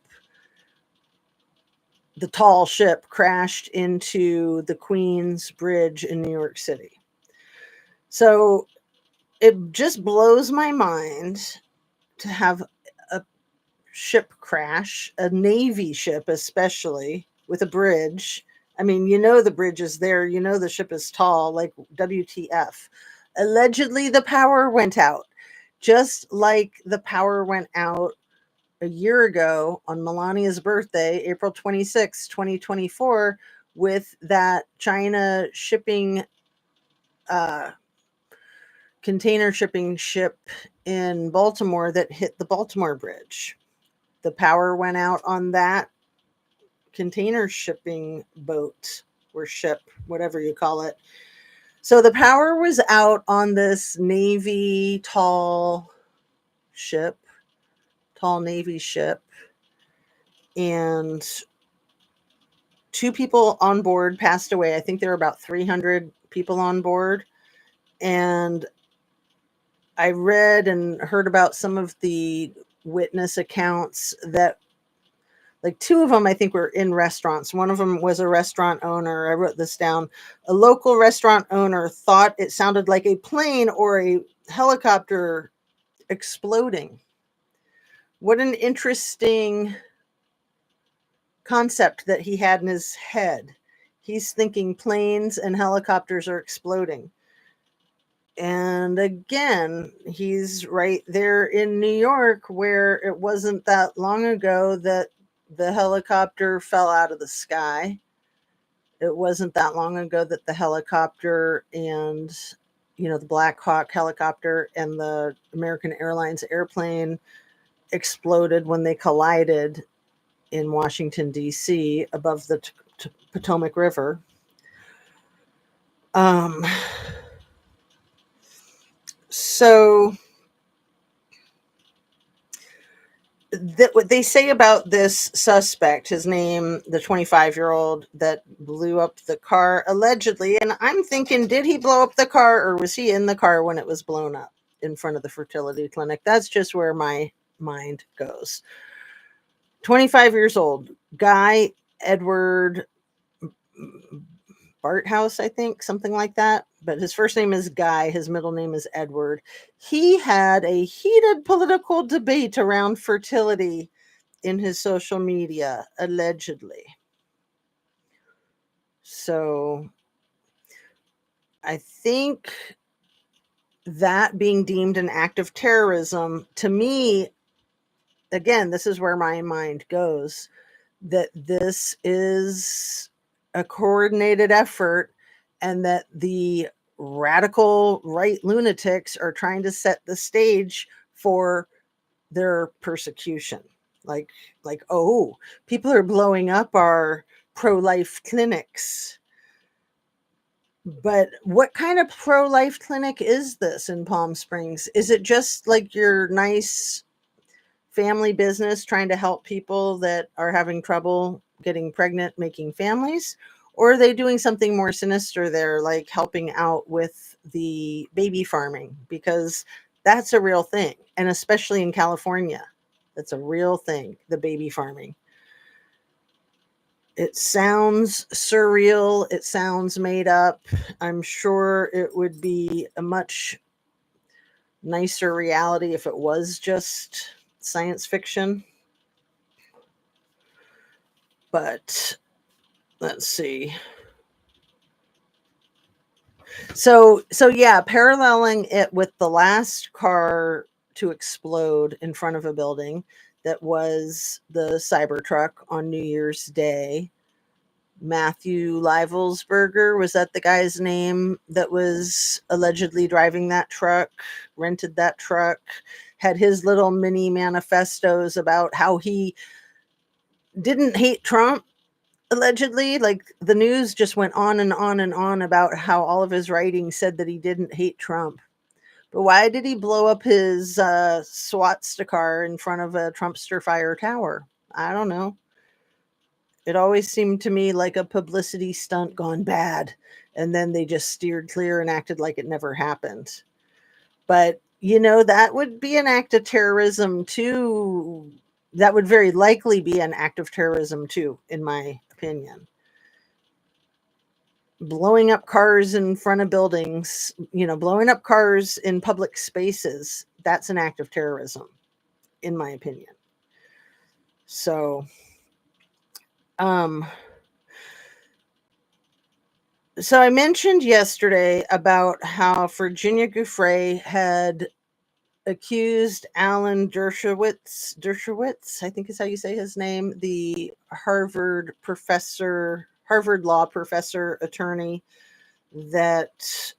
the tall ship, crashed into the Queens Bridge in New York City. So it just blows my mind to have a ship crash, a Navy ship especially, with a bridge. I mean, the bridge is there, the ship is tall, like WTF. Allegedly, the power went out, just like the power went out a year ago on Melania's birthday, April 26, 2024, with that China shipping, container shipping ship in Baltimore that hit the Baltimore Bridge. The power went out on that container shipping boat or ship, whatever you call it. So the power was out on this Navy tall Navy ship, and 2 people on board passed away. I think there were about 300 people on board. And I read and heard about some of the witness accounts that, like 2 of them, I think, were in restaurants. One of them was a restaurant owner. I wrote this down. A local restaurant owner thought it sounded like a plane or a helicopter exploding. What an interesting concept that he had in his head. He's thinking planes and helicopters are exploding. And again, he's right there in New York, where it wasn't that long ago that the helicopter fell out of the sky. It wasn't that long ago that the helicopter and, the Black Hawk helicopter and the American Airlines airplane exploded when they collided in Washington, D.C., above the Potomac River. So what they say about this suspect, his name, the 25-year-old that blew up the car, allegedly, and I'm thinking, did he blow up the car or was he in the car when it was blown up in front of the fertility clinic? That's just where my mind goes. 25 years old, Guy Edward Barthouse, I think, something like that. But his first name is Guy, his middle name is Edward. He had a heated political debate around fertility in his social media, allegedly. So I think that being deemed an act of terrorism, to me, again, this is where my mind goes, that this is a coordinated effort and that the radical right lunatics are trying to set the stage for their persecution. Like, oh, people are blowing up our pro-life clinics. But what kind of pro-life clinic is this in Palm Springs? Is it just like your nice family business trying to help people that are having trouble getting pregnant, making families? Or are they doing something more sinister there, like helping out with the baby farming? Because that's a real thing. And especially in California, that's a real thing, the baby farming. It sounds surreal. It sounds made up. I'm sure it would be a much nicer reality if it was just science fiction. But let's see. So yeah, paralleling it with the last car to explode in front of a building, that was the Cybertruck on New Year's Day. Matthew Livelsberger, was that the guy's name that was allegedly driving that truck, rented that truck, had his little mini manifestos about how he didn't hate Trump, allegedly. Like, the news just went on and on and on about how all of his writings said that he didn't hate Trump. But why did he blow up his swastika in front of a Trumpster fire tower? I don't know. It always seemed to me like a publicity stunt gone bad, and then they just steered clear and acted like it never happened. But, that would be an act of terrorism too. That would very likely be an act of terrorism too, in my opinion. Blowing up cars in front of buildings, blowing up cars in public spaces, that's an act of terrorism, in my opinion. So, so I mentioned yesterday about how Virginia Giuffre had accused Alan Dershowitz, I think is how you say his name, the Harvard law professor, attorney, that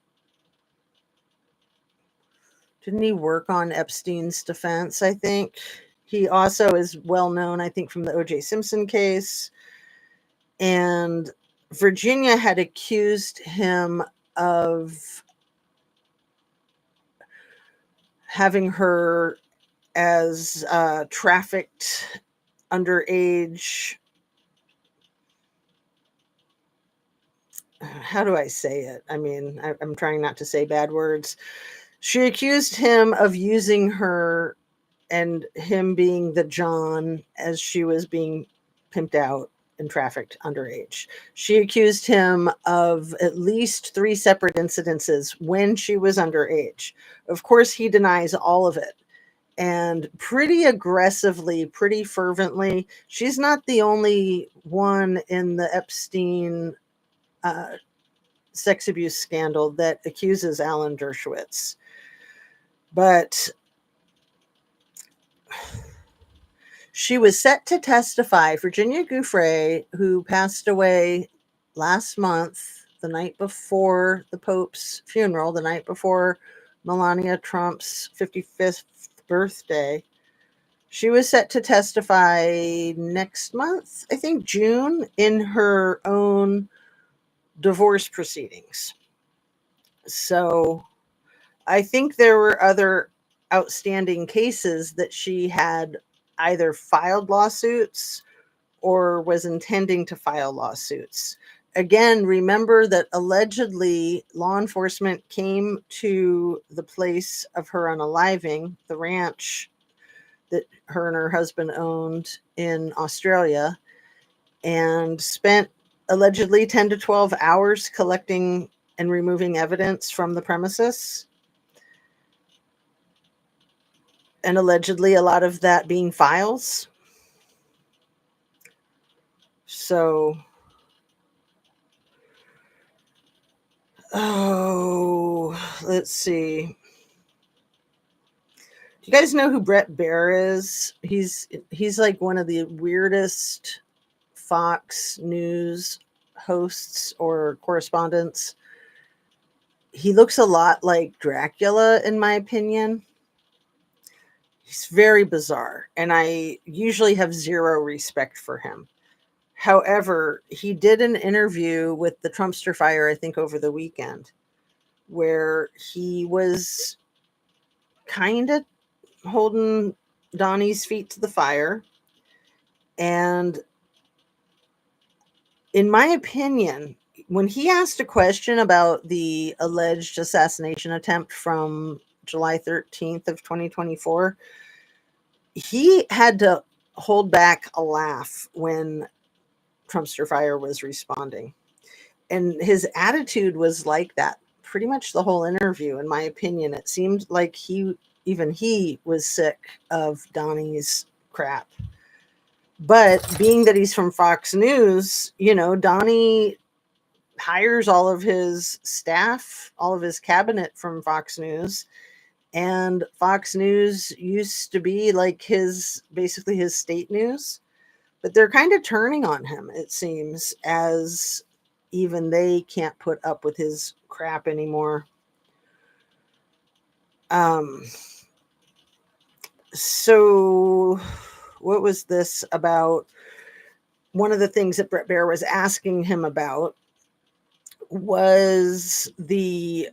didn't he work on Epstein's defense, I think. He also is well known, I think, from the O.J. Simpson case. And Virginia had accused him of having her as trafficked underage. How do I say it? I mean, I'm trying not to say bad words. She accused him of using her and him being the John as she was being pimped out and trafficked underage. She accused him of at least 3 separate incidences when she was underage. Of course, he denies all of it. And pretty aggressively, pretty fervently. She's not the only one in the Epstein sex abuse scandal that accuses Alan Dershowitz. But she was set to testify. Virginia Giuffre, who passed away last month, the night before the Pope's funeral, the night before Melania Trump's 55th birthday, she was set to testify next month, I think June, in her own divorce proceedings. So I think there were other outstanding cases that she had either filed lawsuits or was intending to file lawsuits. Again, remember that allegedly law enforcement came to the place of her unaliving, the ranch, that her and her husband owned in Australia, and spent allegedly 10 to 12 hours collecting and removing evidence from the premises. And allegedly a lot of that being files. So, let's see. Do you guys know who Bret Baier is? He's like one of the weirdest Fox News hosts or correspondents. He looks a lot like Dracula, in my opinion. He's very bizarre, and I usually have zero respect for him. However, he did an interview with the Trumpster fire, I think, over the weekend, where he was kind of holding Donnie's feet to the fire. And in my opinion, when he asked a question about the alleged assassination attempt from July 13th of 2024, he had to hold back a laugh when Trumpster Fire was responding. And his attitude was like that pretty much the whole interview, in my opinion. It seemed like he was sick of Donnie's crap. But being that he's from Fox News, Donnie hires all of his staff, all of his cabinet from Fox News. And Fox News used to be like basically his state news. But they're kind of turning on him, it seems, as even they can't put up with his crap anymore. So what was this about? One of the things that Bret Baier was asking him about was the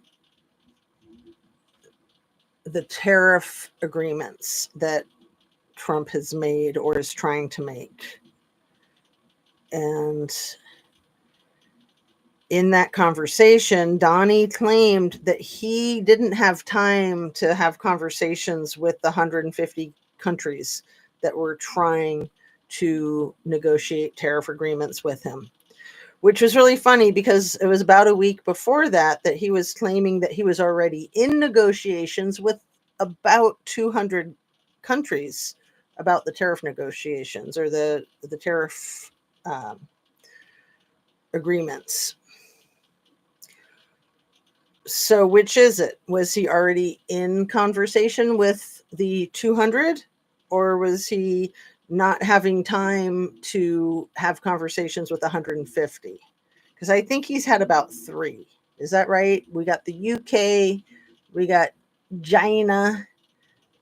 tariff agreements that Trump has made or is trying to make. And in that conversation, Donnie claimed that he didn't have time to have conversations with the 150 countries that were trying to negotiate tariff agreements with him, which was really funny because it was about a week before that he was claiming that he was already in negotiations with about 200 countries about the tariff negotiations or the tariff agreements. So which is it? Was he already in conversation with the 200, or was he not having time to have conversations with 150? Because I think he's had about 3. Is that right? We got the UK, we got China,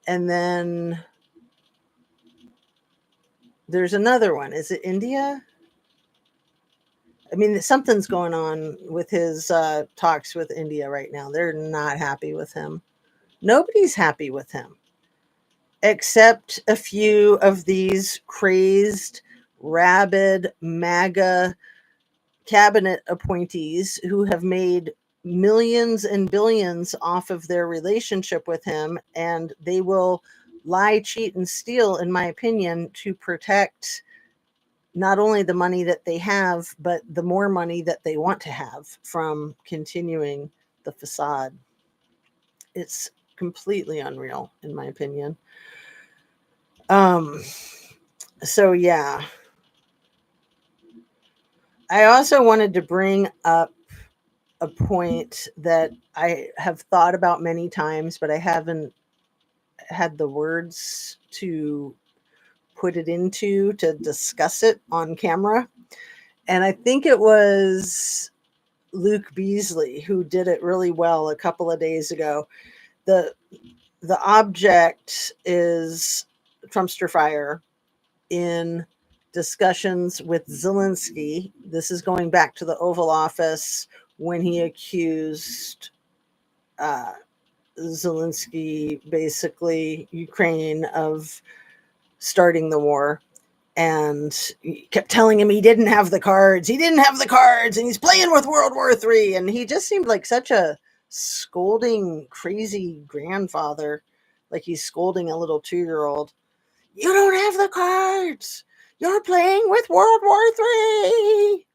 and then there's another one. Is it India? I mean, something's going on with his talks with India right now. They're not happy with him. Nobody's happy with him, except a few of these crazed, rabid, MAGA cabinet appointees who have made millions and billions off of their relationship with him, and they will lie, cheat, and steal, in my opinion, to protect not only the money that they have, but the more money that they want to have from continuing the facade. It's completely unreal, in my opinion. So yeah. I also wanted to bring up a point that I have thought about many times, but I haven't had the words to put it into to discuss it on camera. And I think it was Luke Beasley who did it really well a couple of days ago. The object is Trumpster Fire in discussions with Zelensky. This is going back to the Oval Office when he accused Zelensky, basically Ukraine, of starting the war. And he kept telling him he didn't have the cards. He didn't have the cards, and he's playing with World War III. And he just seemed like such a scolding, crazy grandfather, like he's scolding a little 2-year-old. You don't have the cards. You're playing with World War III.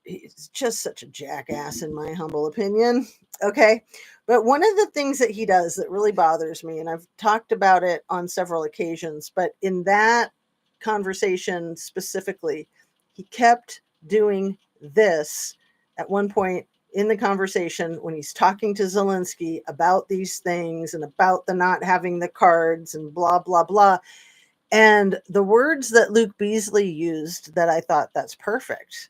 He's just such a jackass, in my humble opinion. Okay. But one of the things that he does that really bothers me, and I've talked about it on several occasions, but in that conversation specifically, he kept doing this at one point in the conversation when he's talking to Zelensky about these things and about the not having the cards and blah, blah, blah. And the words that Luke Beasley used that I thought that's perfect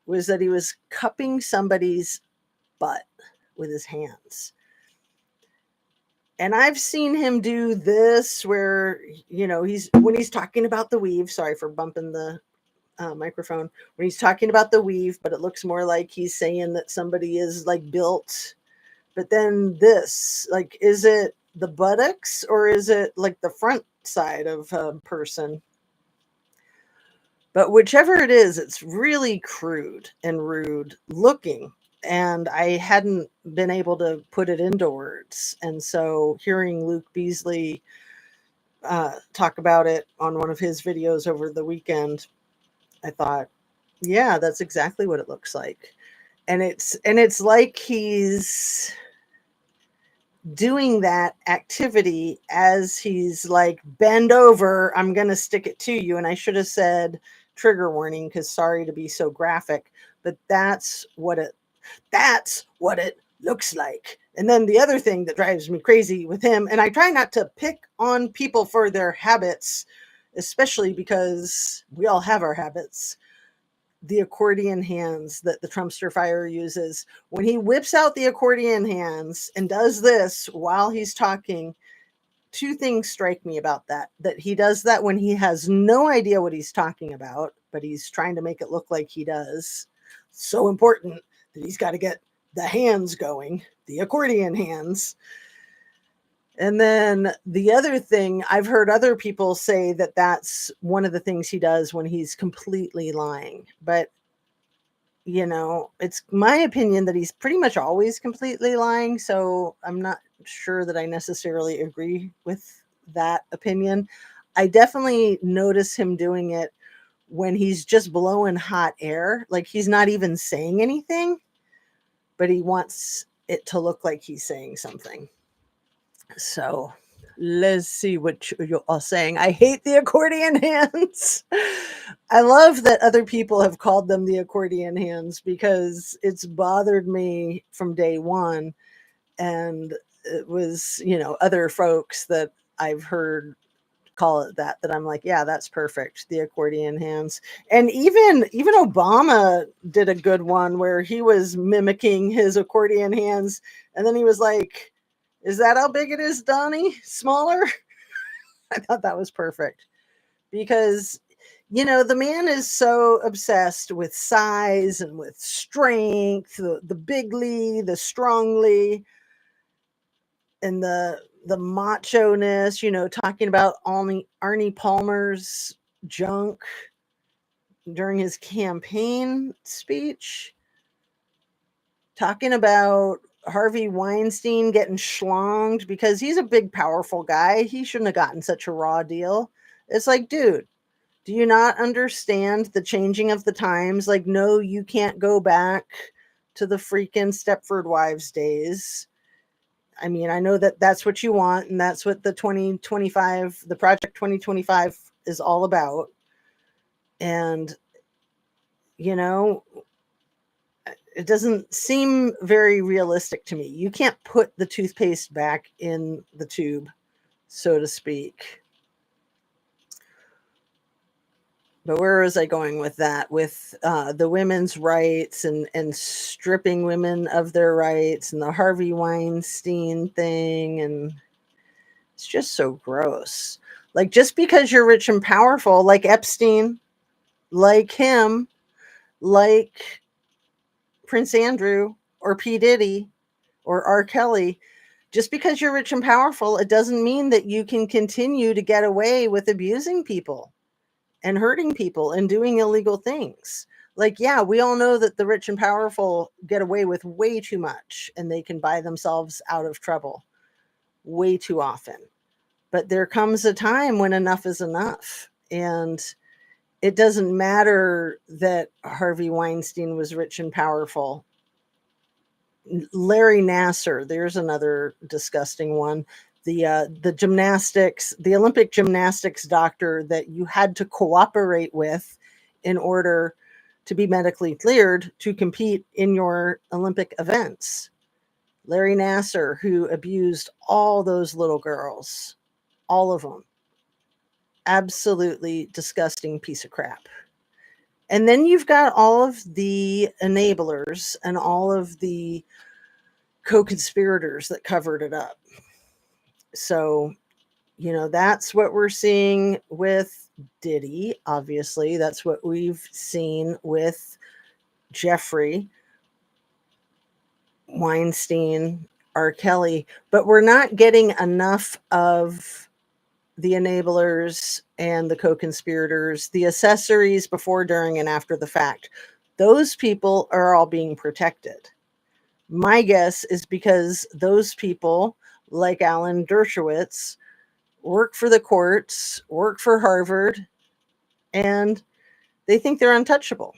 was that he was cupping somebody's butt with his hands. And I've seen him do this where, when he's talking about the weave, sorry for bumping the microphone, when he's talking about the weave, but it looks more like he's saying that somebody is like built. But then this, like, is it the buttocks or is it like the front side of a person? But whichever it is, it's really crude and rude looking. And I hadn't been able to put it into words. And so hearing Luke Beasley talk about it on one of his videos over the weekend, I thought, yeah, that's exactly what it looks like. And it's like he's doing that activity as he's like, bend over, I'm going to stick it to you. And I should have said trigger warning, because sorry to be so graphic, but that's what it looks like. And then the other thing that drives me crazy with him, and I try not to pick on people for their habits, especially because we all have our habits, the accordion hands that the Trumpster fire uses. When he whips out the accordion hands and does this while he's talking, two things strike me about that he does that when he has no idea what he's talking about, but he's trying to make it look like he does. So important that he's got to get the hands going, the accordion hands. And then the other thing, I've heard other people say that that's one of the things he does when he's completely lying. But, it's my opinion that he's pretty much always completely lying. So I'm not sure that I necessarily agree with that opinion. I definitely notice him doing it when he's just blowing hot air. Like he's not even saying anything, but he wants it to look like he's saying something. So let's see what you're all saying. I hate the accordion hands. I love that other people have called them the accordion hands because it's bothered me from day one. And it was, other folks that I've heard call it that I'm like, yeah, that's perfect, the accordion hands. And even Obama did a good one where he was mimicking his accordion hands, and then he was like, is that how big it is, Donnie? Smaller? I thought that was perfect because, the man is so obsessed with size and with strength, the bigly, the strongly, and the macho-ness, talking about Arnie Palmer's junk during his campaign speech, talking about Harvey Weinstein getting schlonged because he's a big, powerful guy. He shouldn't have gotten such a raw deal. It's like, dude, do you not understand the changing of the times? Like, no, you can't go back to the freaking Stepford Wives days. I mean, I know that that's what you want, and that's what the 2025, the Project 2025 is all about. And, it doesn't seem very realistic to me. You can't put the toothpaste back in the tube, so to speak. But where was I going with that? With the women's rights and stripping women of their rights and the Harvey Weinstein thing. And it's just so gross. Like, just because you're rich and powerful, like Epstein, like him, like Prince Andrew or P. Diddy or R. Kelly, just because you're rich and powerful, it doesn't mean that you can continue to get away with abusing people and hurting people and doing illegal things. Like, yeah, we all know that the rich and powerful get away with way too much and they can buy themselves out of trouble way too often. But there comes a time when enough is enough. And it doesn't matter that Harvey Weinstein was rich and powerful. Larry Nassar, there's another disgusting one. The gymnastics, the Olympic gymnastics doctor that you had to cooperate with in order to be medically cleared to compete in your Olympic events. Larry Nassar, who abused all those little girls, all of them. Absolutely disgusting piece of crap. And then you've got all of the enablers and all of the co-conspirators that covered it up. So, that's what we're seeing with Diddy, obviously. That's what we've seen with Jeffrey Weinstein, R. Kelly, but we're not getting enough of the enablers and the co-conspirators, the accessories before, during, and after the fact. Those people are all being protected. My guess is because those people, like Alan Dershowitz, work for the courts, work for Harvard, and they think they're untouchable.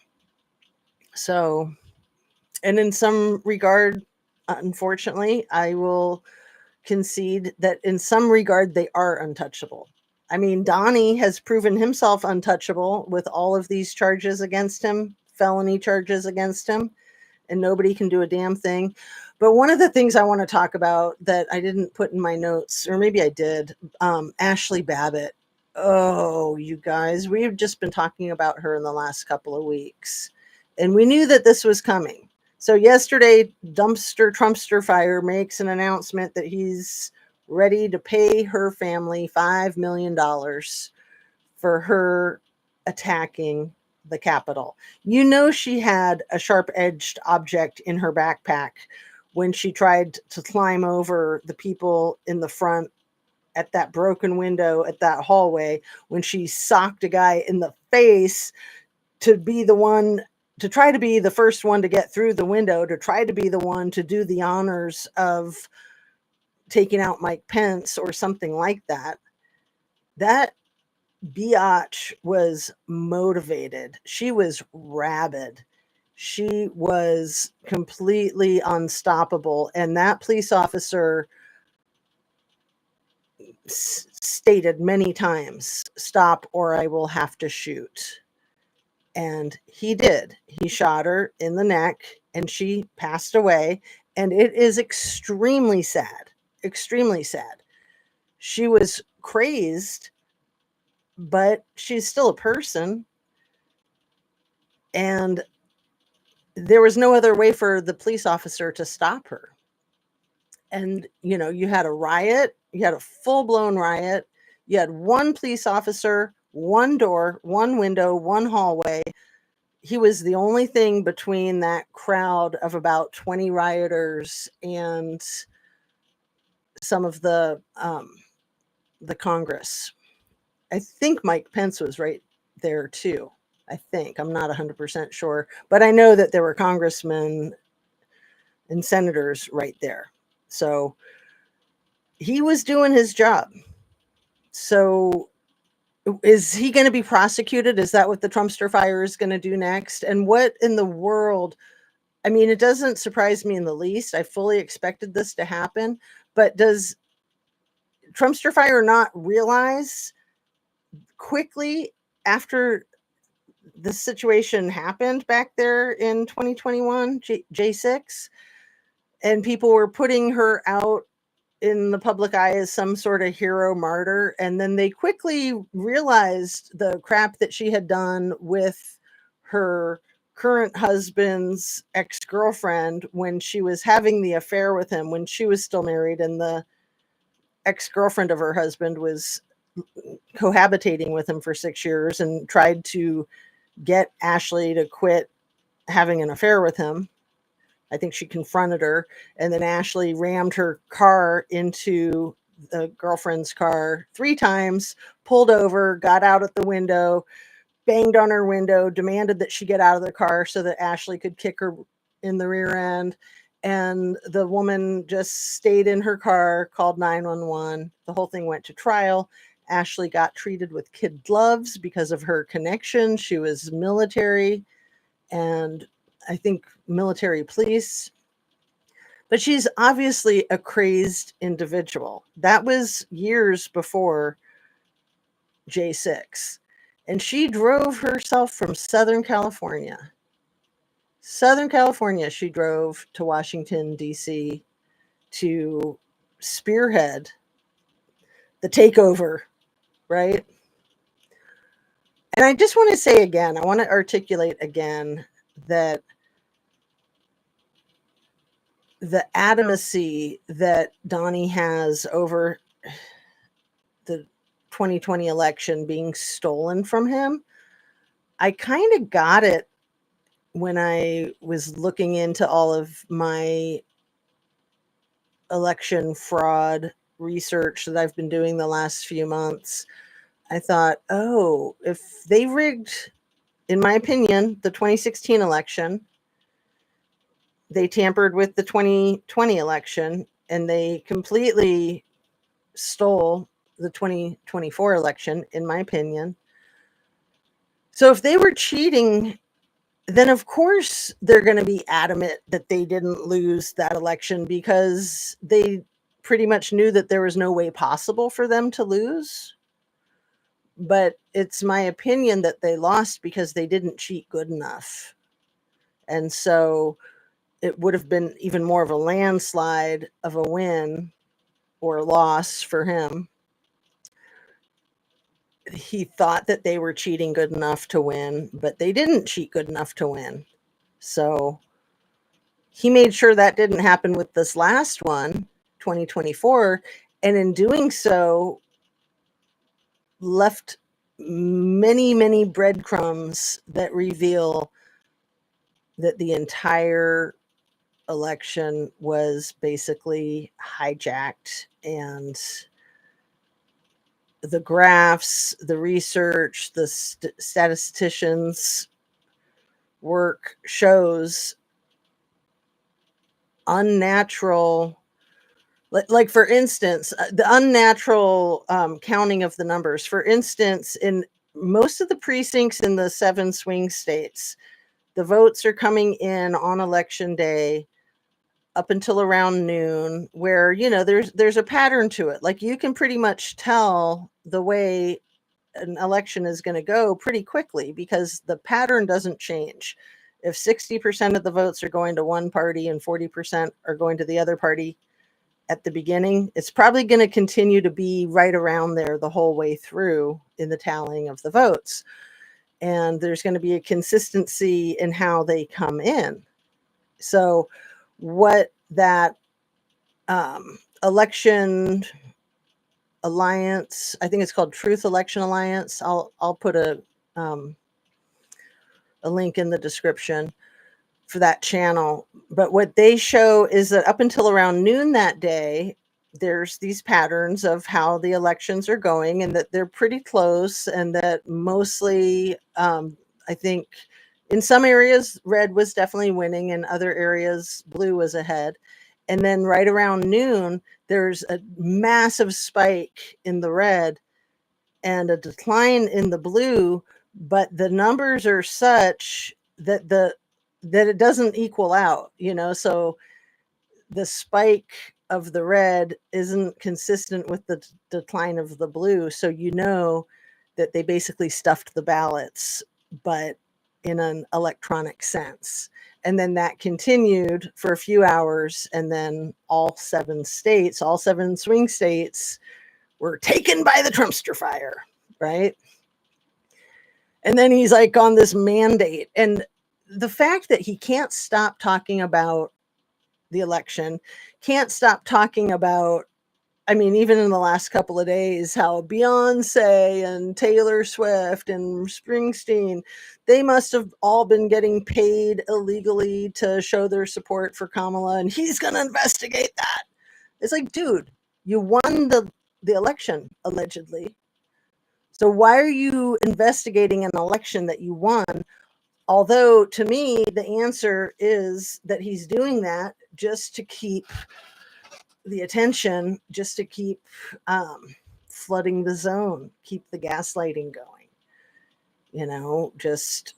So, and in some regard, unfortunately, I will concede that in some regard they are untouchable. I mean, Donnie has proven himself untouchable with all of these charges against him, felony charges against him, and nobody can do a damn thing. But one of the things I want to talk about that I didn't put in my notes, or maybe I did, Ashley Babbitt. Oh, you guys, we've just been talking about her in the last couple of weeks, and we knew that this was coming. So yesterday, Trumpster Fire makes an announcement that he's ready to pay her family $5 million for her attacking the Capitol. She had a sharp-edged object in her backpack when she tried to climb over the people in the front at that broken window at that hallway, when she socked a guy in the face to try to be the first one to get through the window, to try to be the one to do the honors of taking out Mike Pence or something like that. That biatch was motivated. She was rabid. She was completely unstoppable. And that police officer stated many times, "Stop or I will have to shoot." And he did. He shot her in the neck and she passed away. And it is extremely sad. Extremely sad. She was crazed, but she's still a person. And there was no other way for the police officer to stop her. And, you had a riot, you had a full-blown riot, you had one police officer, one door, one window, one hallway. He was the only thing between that crowd of about 20 rioters and some of the Congress. I think Mike Pence was right there too. I think. I'm not 100% sure, but I know that there were congressmen and senators right there. So he was doing his job. So is he going to be prosecuted? Is that what the Trumpster Fire is going to do next? And what in the world? I mean, it doesn't surprise me in the least. I fully expected this to happen. But does Trumpster Fire not realize quickly after the situation happened back there in 2021, J6, and people were putting her out in the public eye as some sort of hero martyr, and then they quickly realized the crap that she had done with her current husband's ex-girlfriend when she was having the affair with him, when she was still married, and the ex-girlfriend of her husband was cohabitating with him for 6 years and tried to get Ashley to quit having an affair with him. I think she confronted her, and then Ashley rammed her car into the girlfriend's car 3 times, pulled over, got out at the window, banged on her window, demanded that she get out of the car so that Ashley could kick her in the rear end. And the woman just stayed in her car, called 911. The whole thing went to trial. Ashley got treated with kid gloves because of her connection. She was military and I think military police. But she's obviously a crazed individual. That was years before J6. And she drove herself from Southern California. She drove to Washington, D.C. to spearhead the takeover, right? And I just want to say again, I want to articulate again that the adamancy that Donnie has over the 2020 election being stolen from him, I kind of got it when I was looking into all of my election fraud research that I've been doing the last few months. I thought, oh, if they rigged, in my opinion, the 2016 election, they tampered with the 2020 election, and they completely stole the 2024 election, in my opinion. So if they were cheating, then of course they're going to be adamant that they didn't lose that election because they pretty much knew that there was no way possible for them to lose. But it's my opinion that they lost because they didn't cheat good enough. And so it would have been even more of a landslide of a win or loss for him. He thought that they were cheating good enough to win, but they didn't cheat good enough to win. So he made sure that didn't happen with this last one, 2024. And in doing so, left many, many breadcrumbs that reveal that the entire election was basically hijacked, and the graphs, the research, the statisticians' work shows unnatural, like for instance, the unnatural counting of the numbers. For instance, in most of the precincts in the 7 swing states, the votes are coming in on election day up until around noon, where, you know, there's a pattern to it. Like, you can pretty much tell the way an election is going to go pretty quickly because the pattern doesn't change. If 60% of the votes are going to one party and 40% are going to the other party at the beginning, it's probably going to continue to be right around there the whole way through in the tallying of the votes. And there's going to be a consistency in how they come in. So what that election alliance, I think it's called Truth Election Alliance. I'll put a link in the description for that channel. But what they show is that up until around noon that day, there's these patterns of how the elections are going, and that they're pretty close, and that mostly, I think in some areas, red was definitely winning, in other areas, blue was ahead. And then right around noon, there's a massive spike in the red and a decline in the blue, but the numbers are such that that it doesn't equal out, you know. So the spike of the red isn't consistent with the decline of the blue. So you know that they basically stuffed the ballots, but in an electronic sense. And then that continued for a few hours, and then all 7 swing states were taken by the Trumpster fire, right? And then he's like on this mandate. And the fact that he can't stop talking about the election, can't stop talking about, I mean, even in the last couple of days, how Beyonce and Taylor Swift and Springsteen, they must have all been getting paid illegally to show their support for Kamala, and he's going to investigate that. It's like, dude, you won the election, allegedly. So why are you investigating an election that you won Although to me, the answer is that he's doing that just to keep the attention, just to keep flooding the zone, keep the gaslighting going. Just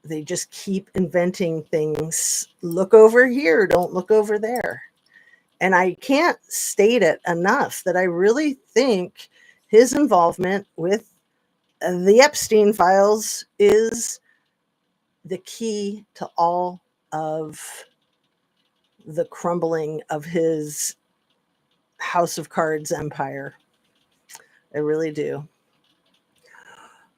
they just keep inventing things. Look over here, don't look over there. And I can't state it enough that I really think his involvement with the Epstein files is the key to all of the crumbling of his House of Cards empire. I really do.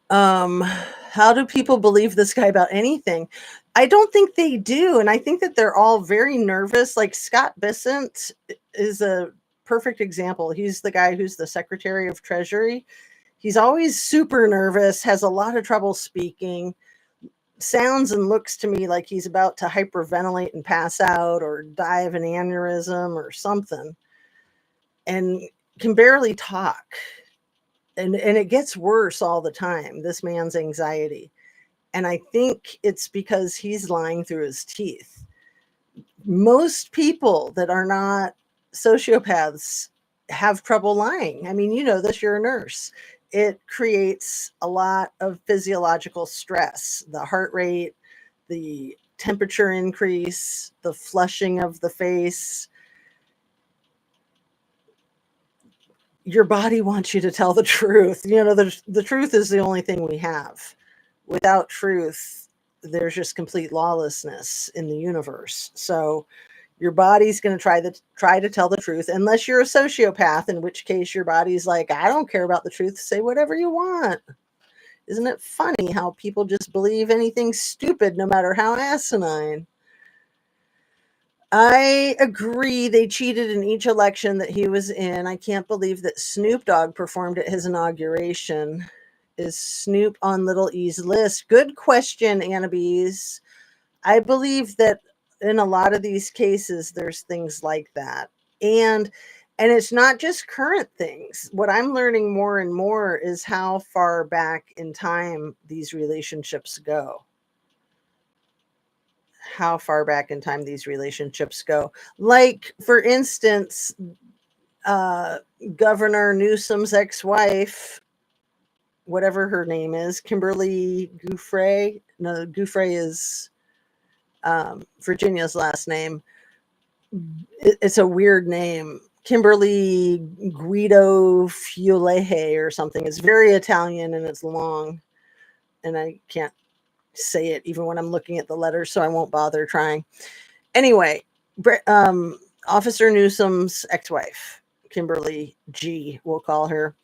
How do people believe this guy about anything? I don't think they do. And I think that they're all very nervous. Like Scott Bessent is a perfect example. He's the guy who's the Secretary of Treasury. He's always super nervous, has a lot of trouble speaking, sounds and looks to me like he's about to hyperventilate and pass out or die of an aneurysm or something, and can barely talk. And it gets worse all the time, this man's anxiety. And I think it's because he's lying through his teeth. Most people that are not sociopaths have trouble lying. I mean, you know this, you're a nurse. It creates a lot of physiological stress, the heart rate, the temperature increase, the flushing of the face. Your body wants you to tell the truth. The truth is the only thing we have. Without truth, there's just complete lawlessness in the universe. So your body's going to try to tell the truth, unless you're a sociopath, in which case your body's like, I don't care about the truth. Say whatever you want. Isn't it funny how people just believe anything stupid, no matter how asinine? I agree they cheated in each election that he was in. I can't believe that Snoop Dogg performed at his inauguration. Is Snoop on Little E's list? Good question, Annabise. I believe that in a lot of these cases, there's things like that. And it's not just current things. What I'm learning more and more is how far back in time these relationships go. How far back in time these relationships go. Like, for instance, Governor Newsom's ex-wife, whatever her name is, Kimberly Giuffre. No, Giuffre is Virginia's last name. It's a weird name. Kimberly Guido Fiulehe or something. It's very Italian and it's long. And I can't say it even when I'm looking at the letters, so I won't bother trying. Anyway, Officer Newsom's ex-wife, Kimberly G, we'll call her,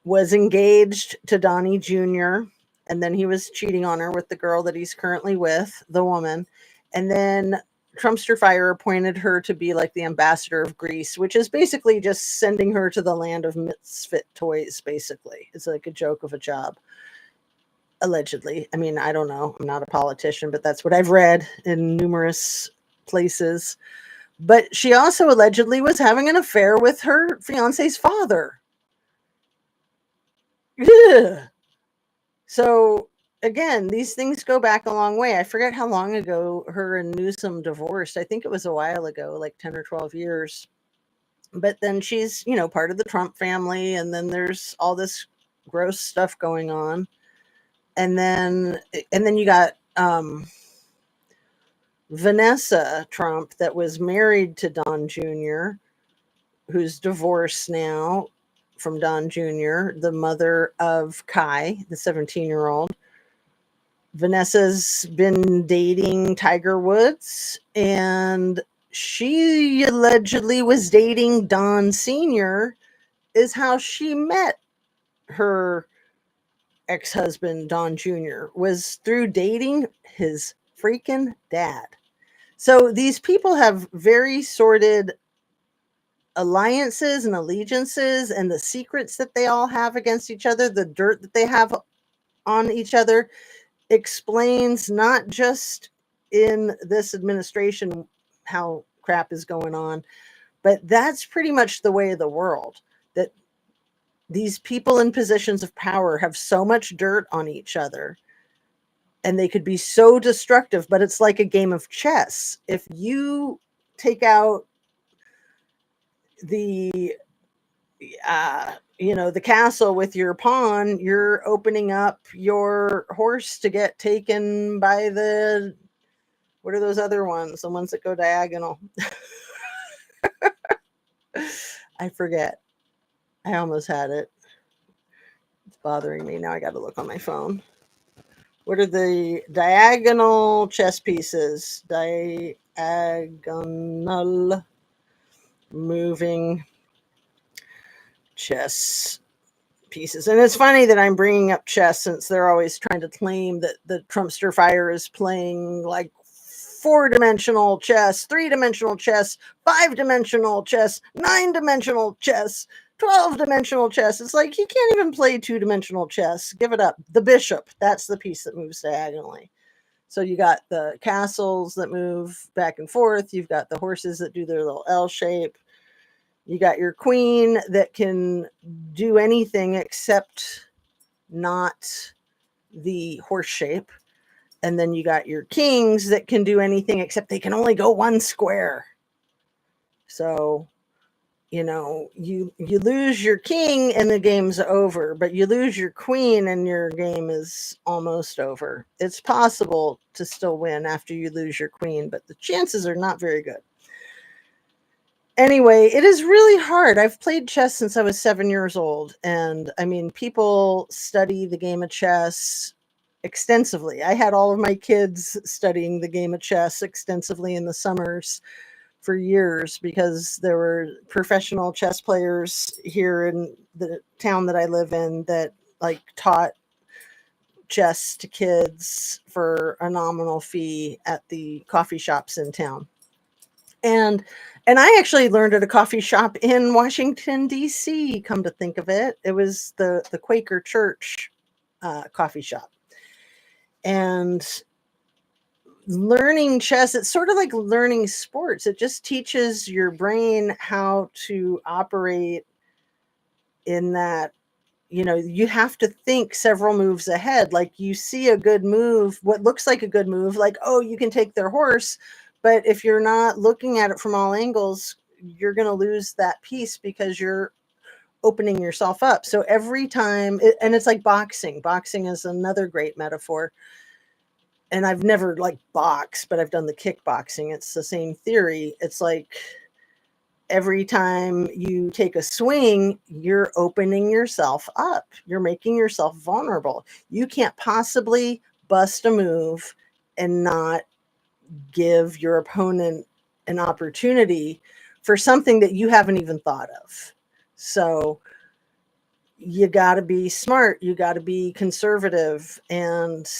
was engaged to Donnie Jr., and then he was cheating on her with the girl that he's currently with, the woman. And then Trumpster Fire appointed her to be like the ambassador of Greece, which is basically just sending her to the land of misfit toys, basically. It's like a joke of a job. Allegedly. I mean, I don't know. I'm not a politician, but that's what I've read in numerous places. But she also allegedly was having an affair with her fiance's father. Ugh. So again, these things go back a long way. I forget how long ago her and Newsom divorced. I think it was a while ago, like 10 or 12 years. But then she's, part of the Trump family, and then there's all this gross stuff going on. And then you got Vanessa Trump, that was married to Don Jr., who's divorced now from Don Jr., the mother of Kai, the 17-year-old. Vanessa's been dating Tiger Woods, and she allegedly was dating Don Sr., is how she met her ex-husband, Don Jr., was through dating his freaking dad. So these people have very sordid alliances and allegiances, and the secrets that they all have against each other, the dirt that they have on each other, explains not just in this administration how crap is going on, but that's pretty much the way of the world, that these people in positions of power have so much dirt on each other, and they could be so destructive, but it's like a game of chess. If you take out the the castle with your pawn, you're opening up your horse to get taken by the, what are those other ones? The ones that go diagonal. I forget. I almost had it. It's bothering me. Now I got to look on my phone. What are the diagonal chess pieces? Diagonal moving chess pieces. And it's funny that I'm bringing up chess, since they're always trying to claim that the Trumpster fire is playing like 4-dimensional chess, 3-dimensional chess, 5-dimensional chess, 9-dimensional chess, 12-dimensional chess. It's like, he can't even play 2-dimensional chess. Give it up. The bishop, that's the piece that moves diagonally. So you got the castles that move back and forth. You've got the horses that do their little L shape. You got your queen that can do anything except not the horse shape. And then you got your kings that can do anything except they can only go one square. So, you lose your king and the game's over, but you lose your queen and your game is almost over. It's possible to still win after you lose your queen, but the chances are not very good. Anyway, it is really hard. I've played chess since I was 7 years old. And I mean, people study the game of chess extensively. I had all of my kids studying the game of chess extensively in the summers for years, because there were professional chess players here in the town that I live in that like taught chess to kids for a nominal fee at the coffee shops in town. And I actually learned at a coffee shop in Washington, D.C., come to think of it. It was the Quaker Church coffee shop. And learning chess, it's sort of like learning sports. It just teaches your brain how to operate in that, you have to think several moves ahead. Like, you see a good move, what looks like a good move, like, oh, you can take their horse. But if you're not looking at it from all angles, you're going to lose that piece because you're opening yourself up. So every time, and it's like boxing. Boxing is another great metaphor. And I've never like boxed, but I've done the kickboxing. It's the same theory. It's like every time you take a swing, you're opening yourself up. You're making yourself vulnerable. You can't possibly bust a move and not give your opponent an opportunity for something that you haven't even thought of. So you got to be smart. You got to be conservative. And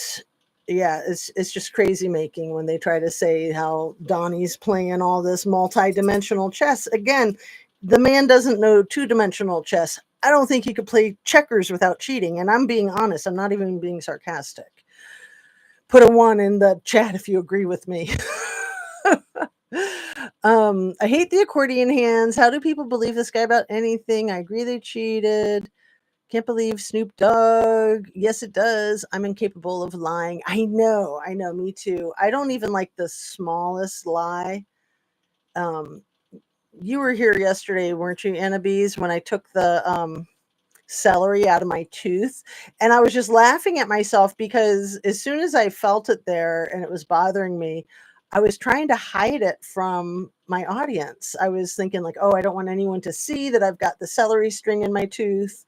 yeah, it's just crazy making when they try to say how Donnie's playing all this multi-dimensional chess. Again, the man doesn't know 2-dimensional chess. I don't think he could play checkers without cheating. And I'm being honest. I'm not even being sarcastic. Put a 1 in the chat if you agree with me. I hate the accordion hands. How do people believe this guy about anything? I agree they cheated. Can't believe Snoop Dogg. Yes, it does. I'm incapable of lying. I know, me too. I don't even like the smallest lie. You were here yesterday, weren't you, Annabise, when I took the celery out of my tooth? And I was just laughing at myself because as soon as I felt it there and it was bothering me, I was trying to hide it from my audience. I was thinking like, oh, I don't want anyone to see that I've got the celery string in my tooth.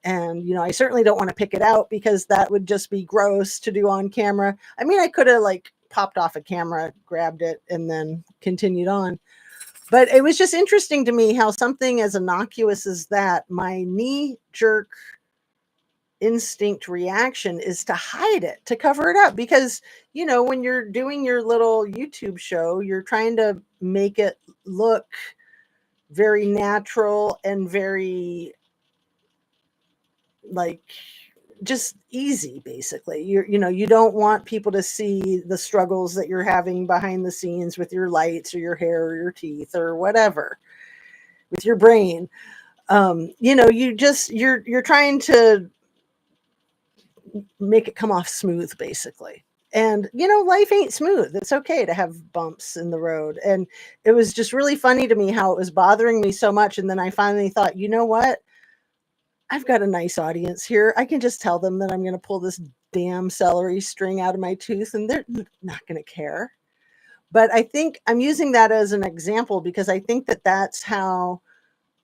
And, I certainly don't want to pick it out because that would just be gross to do on camera. I mean, I could have like popped off a camera, grabbed it, and then continued on. But it was just interesting to me how something as innocuous as that, my knee-jerk instinct reaction is to hide it, to cover it up. Because, when you're doing your little YouTube show, you're trying to make it look very natural and very like just easy. Basically, you don't want people to see the struggles that you're having behind the scenes with your lights or your hair or your teeth or whatever with your brain. You're trying to make it come off smooth, basically. And, life ain't smooth. It's okay to have bumps in the road. And it was just really funny to me how it was bothering me so much. And then I finally thought, you know what? I've got a nice audience here. I can just tell them that I'm going to pull this damn celery string out of my tooth and they're not going to care. But I think I'm using that as an example because I think that that's how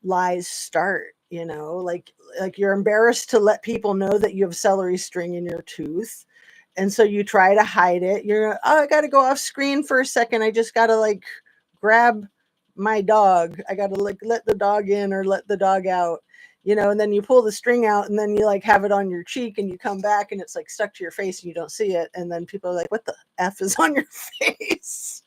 lies start, like you're embarrassed to let people know that you have celery string in your tooth. And so you try to hide it. I got to go off screen for a second. I just got to like grab my dog. I got to like let the dog in or let the dog out, and then you pull the string out and then you like have it on your cheek and you come back and it's like stuck to your face and you don't see it. And then people are like, what the F is on your face?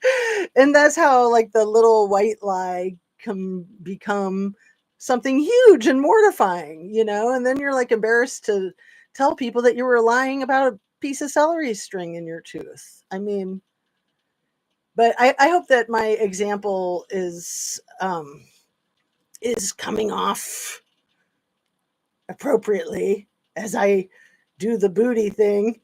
And that's how like the little white lie can become something huge and mortifying, and then you're like embarrassed to tell people that you were lying about a piece of celery string in your tooth. I mean, but I hope that my example is coming off appropriately as I do the booty thing.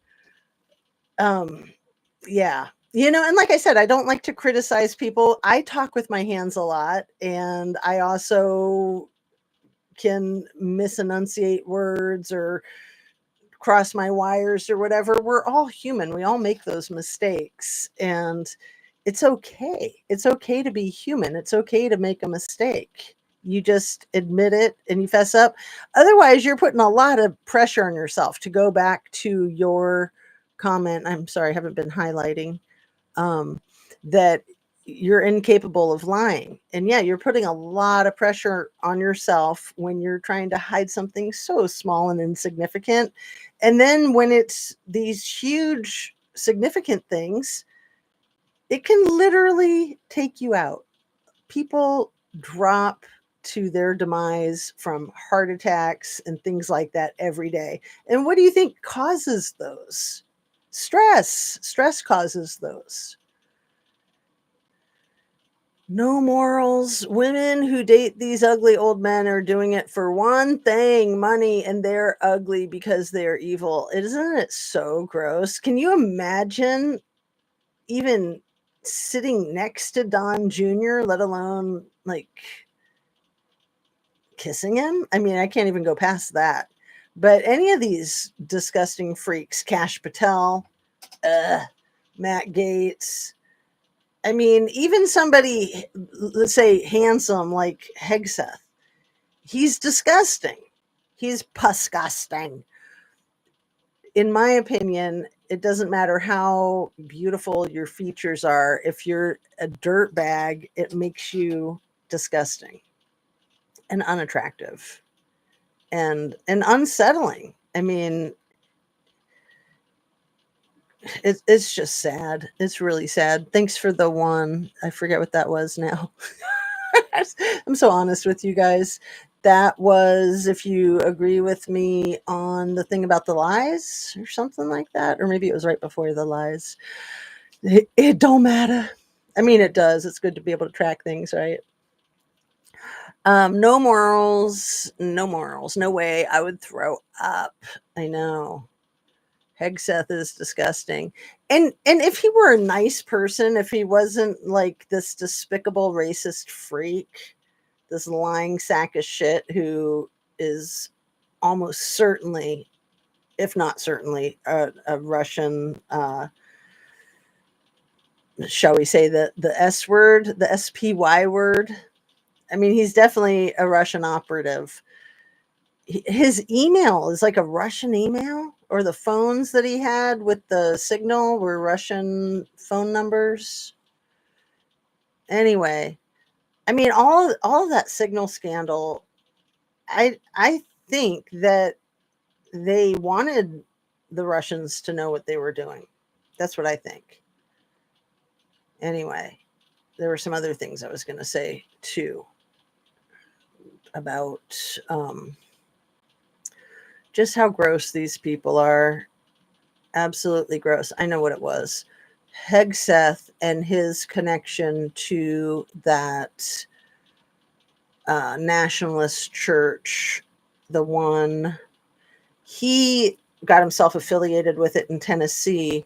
Yeah. And like I said, I don't like to criticize people. I talk with my hands a lot, and I also can misenunciate words or cross my wires or whatever. We're all human. We all make those mistakes, and it's okay. It's okay to be human. It's okay to make a mistake. You just admit it and you fess up. Otherwise, you're putting a lot of pressure on yourself to go back to your comment. I'm sorry, I haven't been highlighting that you're incapable of lying. And yeah, you're putting a lot of pressure on yourself when you're trying to hide something so small and insignificant. And then when it's these huge, significant things, it can literally take you out. People drop to their demise from heart attacks and things like that every day. And what do you think causes those? Stress. Stress causes those. No morals. Women who date these ugly old men are doing it for one thing, money, and they're ugly because they're evil. Isn't it so gross? Can you imagine even sitting next to Don Jr., let alone like kissing him? I mean, I can't even go past that. But any of these disgusting freaks, Kash Patel, Matt Gaetz, I mean, even somebody, let's say, handsome like Hegseth, he's disgusting. He's disgusting. In my opinion, it doesn't matter how beautiful your features are. If you're a dirt bag, it makes you disgusting and unattractive and unsettling. I mean, it's just sad. It's really sad. Thanks for the one. I forget what that was now. I'm so honest with you guys. That was, if you agree with me on the thing about the lies or something like that, or maybe it was right before the lies. It don't matter. I mean, it does. It's good to be able to track things, right? No morals, no morals, no way. I would throw up. I know. Hegseth is disgusting. And if he were a nice person, if he wasn't like this despicable racist freak, this lying sack of shit who is almost certainly, if not certainly, a Russian, shall we say the S word, the SPY word. I mean, he's definitely a Russian operative. His email is like a Russian email, or the phones that he had with the signal were Russian phone numbers. Anyway, I mean, all of that signal scandal, I think that they wanted the Russians to know what they were doing. That's what I think. Anyway, there were some other things I was going to say too about just how gross these people are. Absolutely gross. I know what it was. Hegseth and his connection to that nationalist church, the one he got himself affiliated with it in Tennessee,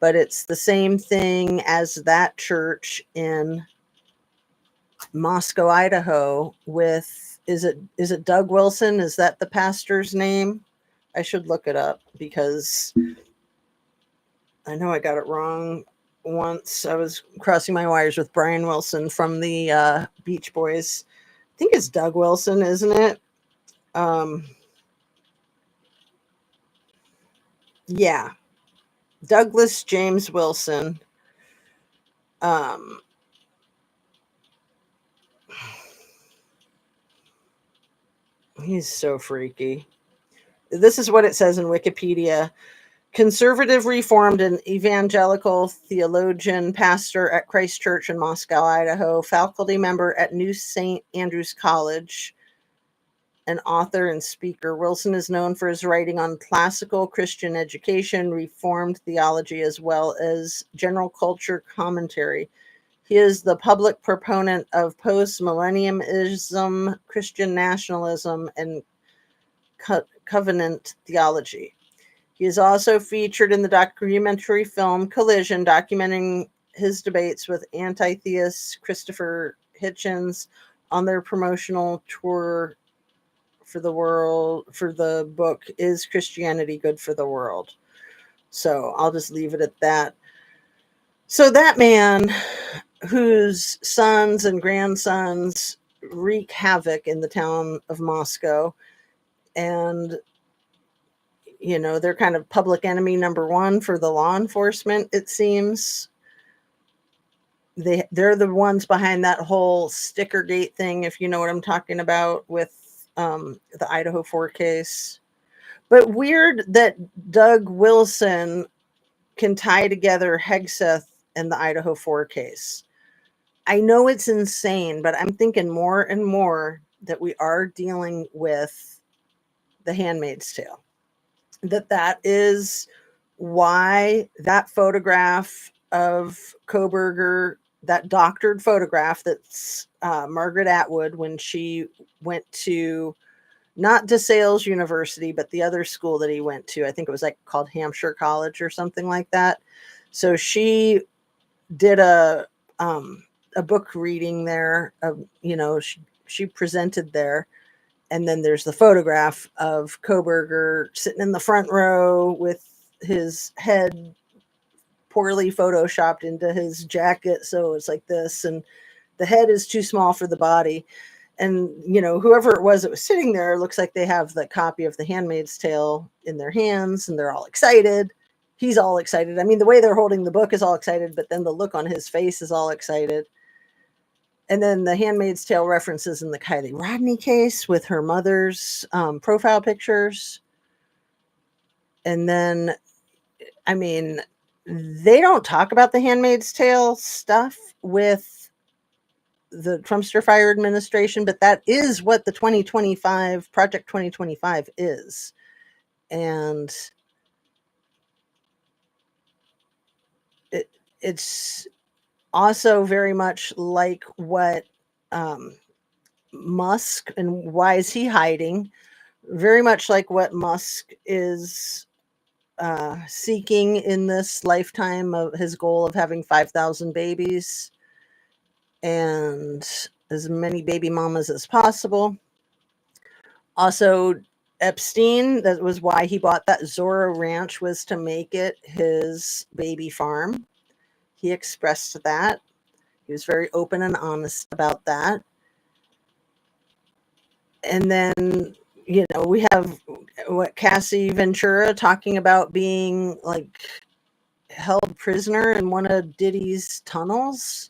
but it's the same thing as that church in Moscow, Idaho with, is it Doug Wilson? Is that the pastor's name? I should look it up because I know I got it wrong once. I was crossing my wires with Brian Wilson from the Beach Boys. I think it's Doug Wilson, isn't it? Yeah. Douglas James Wilson. He's so freaky. This is what it says in Wikipedia. Conservative, Reformed, and Evangelical theologian, pastor at Christ Church in Moscow, Idaho, faculty member at New St. Andrews College, an author and speaker. Wilson is known for his writing on classical Christian education, Reformed theology, as well as general culture commentary. He is the public proponent of post-millennialism, Christian nationalism, and covenant theology. He is also featured in the documentary film Collision, documenting his debates with anti-theist Christopher Hitchens on their promotional tour for the book Is Christianity Good for the World? So I'll just leave it at that. So that man, whose sons and grandsons wreak havoc in the town of Moscow, and they're kind of public enemy number one for the law enforcement, it seems. They're the ones behind that whole Stickergate thing, if you know what I'm talking about, with the Idaho 4 case. But weird that Doug Wilson can tie together Hegseth and the Idaho 4 case. I know it's insane, but I'm thinking more and more that we are dealing with The Handmaid's Tale. That is why that photograph of Kohberger, that doctored photograph that's Margaret Atwood when she went to, not DeSales University, but the other school that he went to. I think it was like called Hampshire College or something like that. So she did a book reading there. She presented there. And then there's the photograph of Kohberger sitting in the front row with his head poorly photoshopped into his jacket. So it's like this, and the head is too small for the body. And, whoever it was that was sitting there, looks like they have the copy of The Handmaid's Tale in their hands, and they're all excited. He's all excited. I mean, the way they're holding the book is all excited, but then the look on his face is all excited. And then The Handmaid's Tale references in the Kylie Rodney case with her mother's profile pictures. And then, I mean, they don't talk about the Handmaid's Tale stuff with the Trumpster Fire administration, but that is what the 2025 Project 2025 is. And it's also very much like what Musk, and why is he hiding? Very much like what Musk is seeking in this lifetime, of his goal of having 5,000 babies and as many baby mamas as possible. Also, Epstein, that was why he bought that Zorro Ranch, was to make it his baby farm. He expressed that. He was very open and honest about that. And then, we have Cassie Ventura talking about being like held prisoner in one of Diddy's tunnels.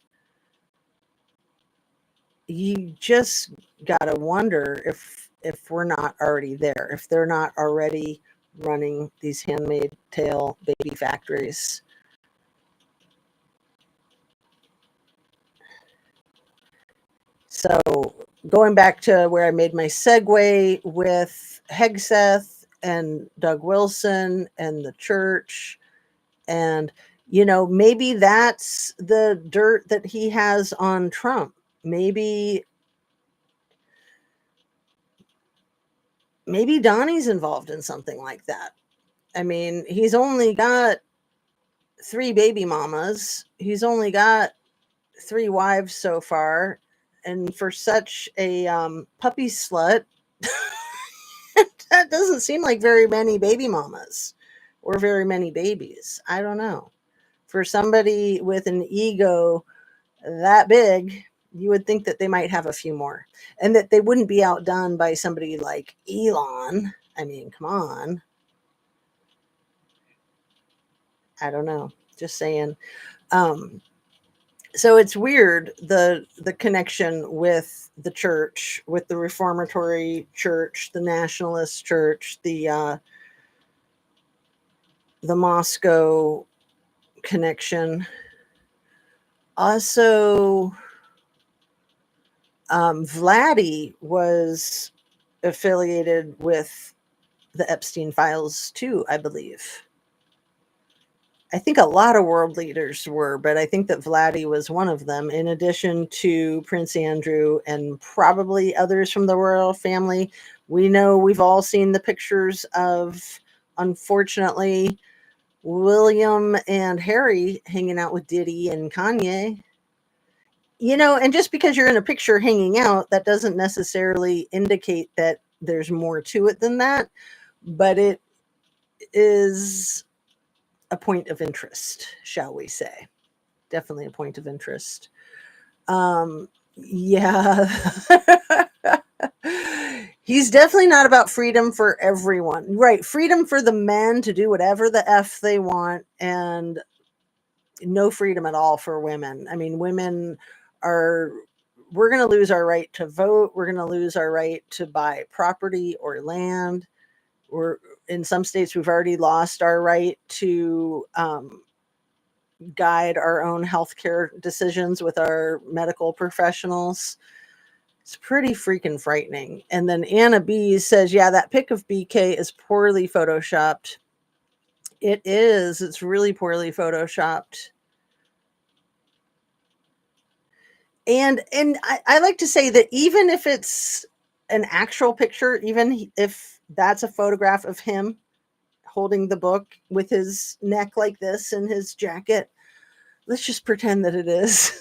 You just gotta wonder if we're not already there, if they're not already running these Handmaid Tale baby factories. So going back to where I made my segue with Hegseth and Doug Wilson and the church, and maybe that's the dirt that he has on Trump. Maybe Donnie's involved in something like that. I mean, he's only got 3 baby mamas. He's only got 3 wives so far. And for such a puppy slut, that doesn't seem like very many baby mamas or very many babies. I don't know. For somebody with an ego that big, you would think that they might have a few more and that they wouldn't be outdone by somebody like Elon. I mean, come on. I don't know. Just saying. Um, so it's weird, the connection with the church, with the reformatory church, the nationalist church, the Moscow connection. Also, Vladdy was affiliated with the Epstein files too, I believe. I think a lot of world leaders were, but I think that Vladdy was one of them, in addition to Prince Andrew and probably others from the royal family. We know, we've all seen the pictures of, unfortunately, William and Harry hanging out with Diddy and Kanye. And just because you're in a picture hanging out, that doesn't necessarily indicate that there's more to it than that, but it is a point of interest, shall we say. Definitely a point of interest. Yeah. He's definitely not about freedom for everyone. Right. Freedom for the men to do whatever the F they want, and no freedom at all for women. I mean, women we're going to lose our right to vote. We're going to lose our right to buy property or land. We're in some states, we've already lost our right to guide our own healthcare decisions with our medical professionals. It's pretty freaking frightening. And then Anna B says, yeah, that pic of BK is poorly photoshopped. It is. It's really poorly photoshopped. And I like to say that even if it's an actual picture, even if that's a photograph of him holding the book with his neck like this and his jacket, let's just pretend that it is.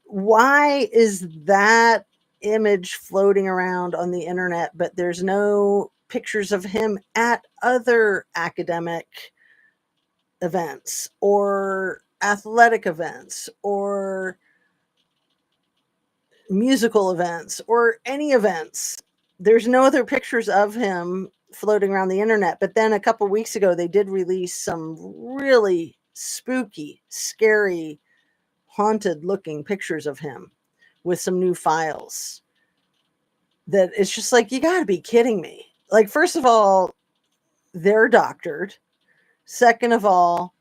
Why is that image floating around on the internet, but there's no pictures of him at other academic events or athletic events or musical events or any events? There's no other pictures of him floating around the internet. But then a couple weeks ago, they did release some really spooky, scary, haunted looking pictures of him with some new files that it's just like, you got to be kidding me. Like, first of all, they're doctored. Second of all,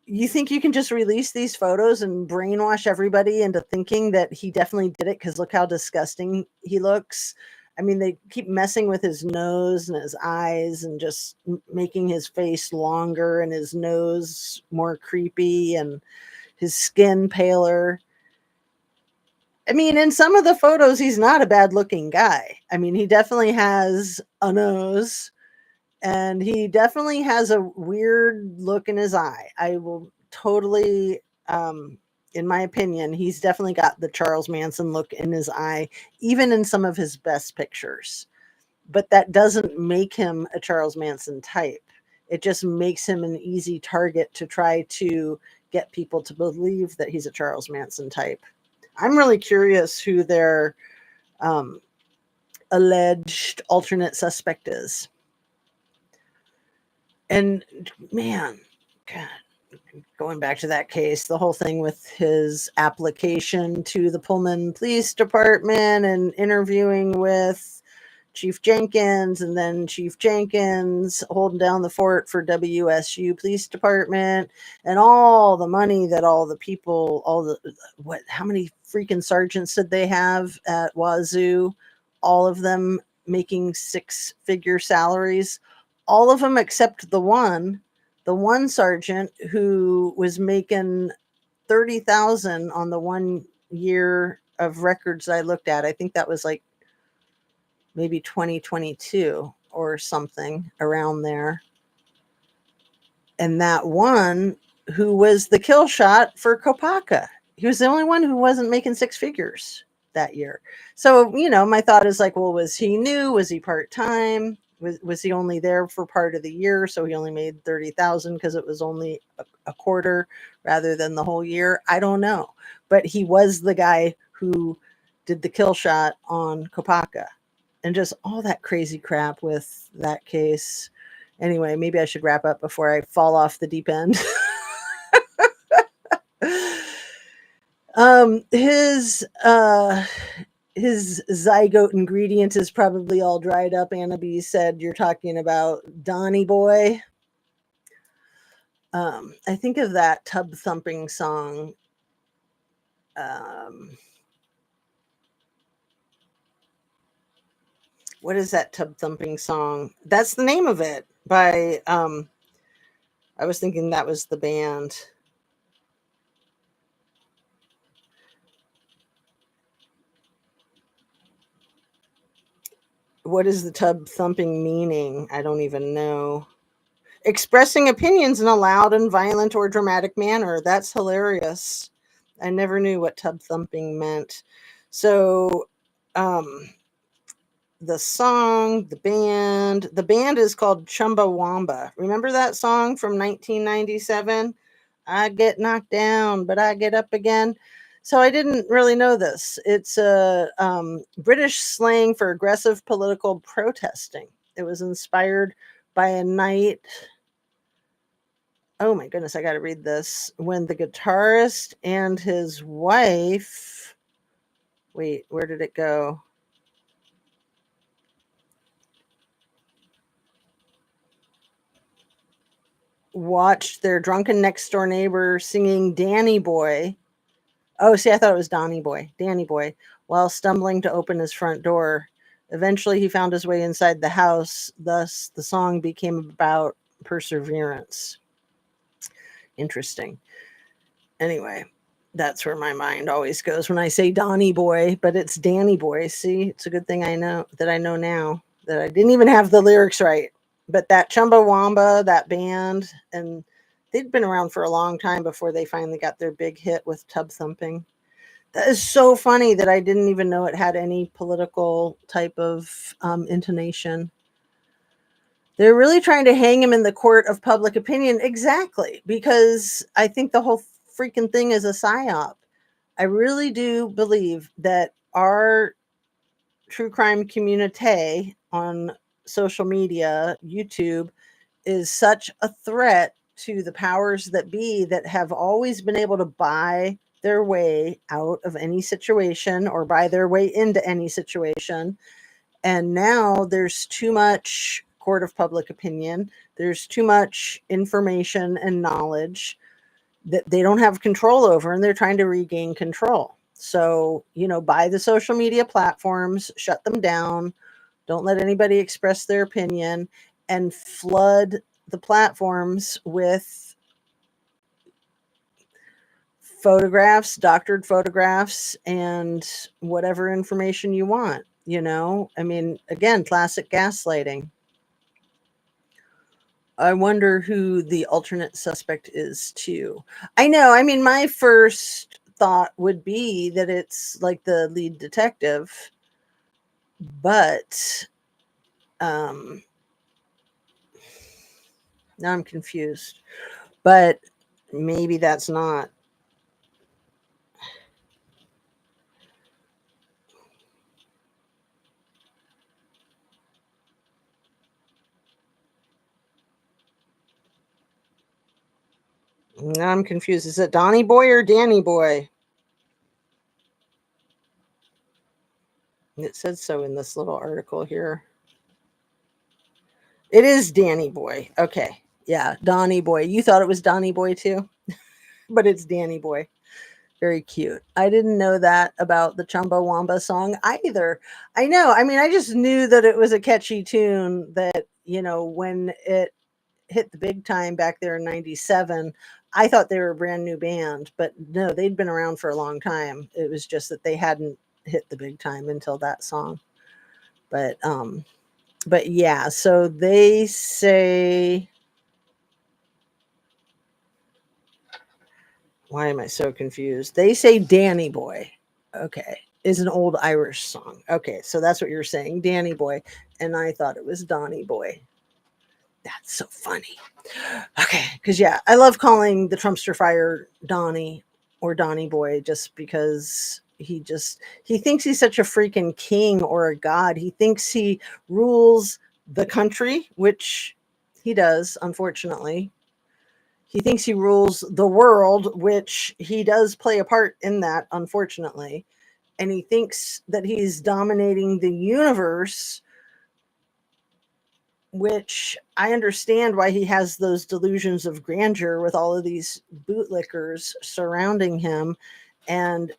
you think you can just release these photos and brainwash everybody into thinking that he definitely did it because look how disgusting he looks. I mean, they keep messing with his nose and his eyes and just making his face longer and his nose more creepy and his skin paler. I mean, in some of the photos, he's not a bad looking guy. I mean, he definitely has a nose and he definitely has a weird look in his eye. I will totally, in my opinion, he's definitely got the Charles Manson look in his eye, even in some of his best pictures. But that doesn't make him a Charles Manson type. It just makes him an easy target to try to get people to believe that he's a Charles Manson type. I'm really curious who their alleged alternate suspect is. And man, God, going back to that case, the whole thing with his application to the Pullman Police Department and interviewing with Chief Jenkins, and then Chief Jenkins holding down the fort for WSU Police Department, and all the money that all the people, how many freaking sergeants did they have at Wazoo? All of them making 6-figure salaries. All of them except the one sergeant who was making 30,000 on the 1 year of records I looked at. I think that was like maybe 2022 or something around there. and that one who was the kill shot for Kopaka. He was the only one who wasn't making six figures that year. So, my thought is like, well, was he new? Was he part-time? Was he only there for part of the year? So he only made 30,000 because it was only a quarter rather than the whole year. I don't know. But he was the guy who did the kill shot on Kopaka, and just all that crazy crap with that case. Anyway, maybe I should wrap up before I fall off the deep end. um, his uh his zygote ingredient is probably all dried up. Anna B said you're talking about Donny Boy. I think of that tub thumping song. What is that tub thumping song? That's the name of it. By I was thinking that was the band. What is the tub thumping meaning? I don't even know. Expressing opinions in a loud and violent or dramatic manner. That's hilarious. I never knew what tub thumping meant. So, um, the song, the band is called Chumbawamba. Remember that song from 1997? I get knocked down, but I get up again. So I didn't really know this. It's a British slang for aggressive political protesting. It was inspired by a night. Oh my goodness, I got to read this. When the guitarist and his wife. Wait, where did it go? Watched their drunken next door neighbor singing Danny Boy. Oh, see, I thought it was Donny Boy, Danny Boy, while stumbling to open his front door. Eventually, he found his way inside the house. Thus, the song became about perseverance. Interesting. Anyway, that's where my mind always goes when I say Donny Boy, but it's Danny Boy. See, it's a good thing I know now that I didn't even have the lyrics right. But that Chumbawamba, that band, and they'd been around for a long time before they finally got their big hit with Tub Thumping. That is so funny that I didn't even know it had any political type of intonation. They're really trying to hang him in the court of public opinion. Exactly. Because I think the whole freaking thing is a psyop. I really do believe that our true crime community on social media, YouTube, is such a threat to the powers that be that have always been able to buy their way out of any situation or buy their way into any situation. And now there's too much court of public opinion. There's too much information and knowledge that they don't have control over, and they're trying to regain control. So, buy the social media platforms, shut them down, don't let anybody express their opinion, and flood the platforms with photographs, doctored photographs, and whatever information you want. I mean, again, classic gaslighting. I wonder who the alternate suspect is too. I know. I mean, my first thought would be that it's like the lead detective, but um, now I'm confused. But maybe that's not. Now I'm confused. Is it Donny Boy or Danny Boy? It said so in this little article here. It is Danny Boy. Okay. Yeah, Donny Boy. You thought it was Donny Boy too, but it's Danny Boy. Very cute. I didn't know that about the Chumbawamba song either. I know. I mean, I just knew that it was a catchy tune that, when it hit the big time back there in 97, I thought they were a brand new band, but no, they'd been around for a long time. It was just that they hadn't hit the big time until that song. But yeah, so they say Why am I so confused? They say Danny Boy. Okay. Is an old Irish song. Okay, so that's what you're saying, Danny Boy. And I thought it was Donny Boy. That's so funny. Okay, because yeah, I love calling the Trumpster fire Donnie or Donnie Boy just because he thinks he's such a freaking king or a god. He thinks he rules the country, which he does, unfortunately. He thinks he rules the world, which he does play a part in that, unfortunately. And he thinks that he's dominating the universe, which I understand why he has those delusions of grandeur with all of these bootlickers surrounding him. And,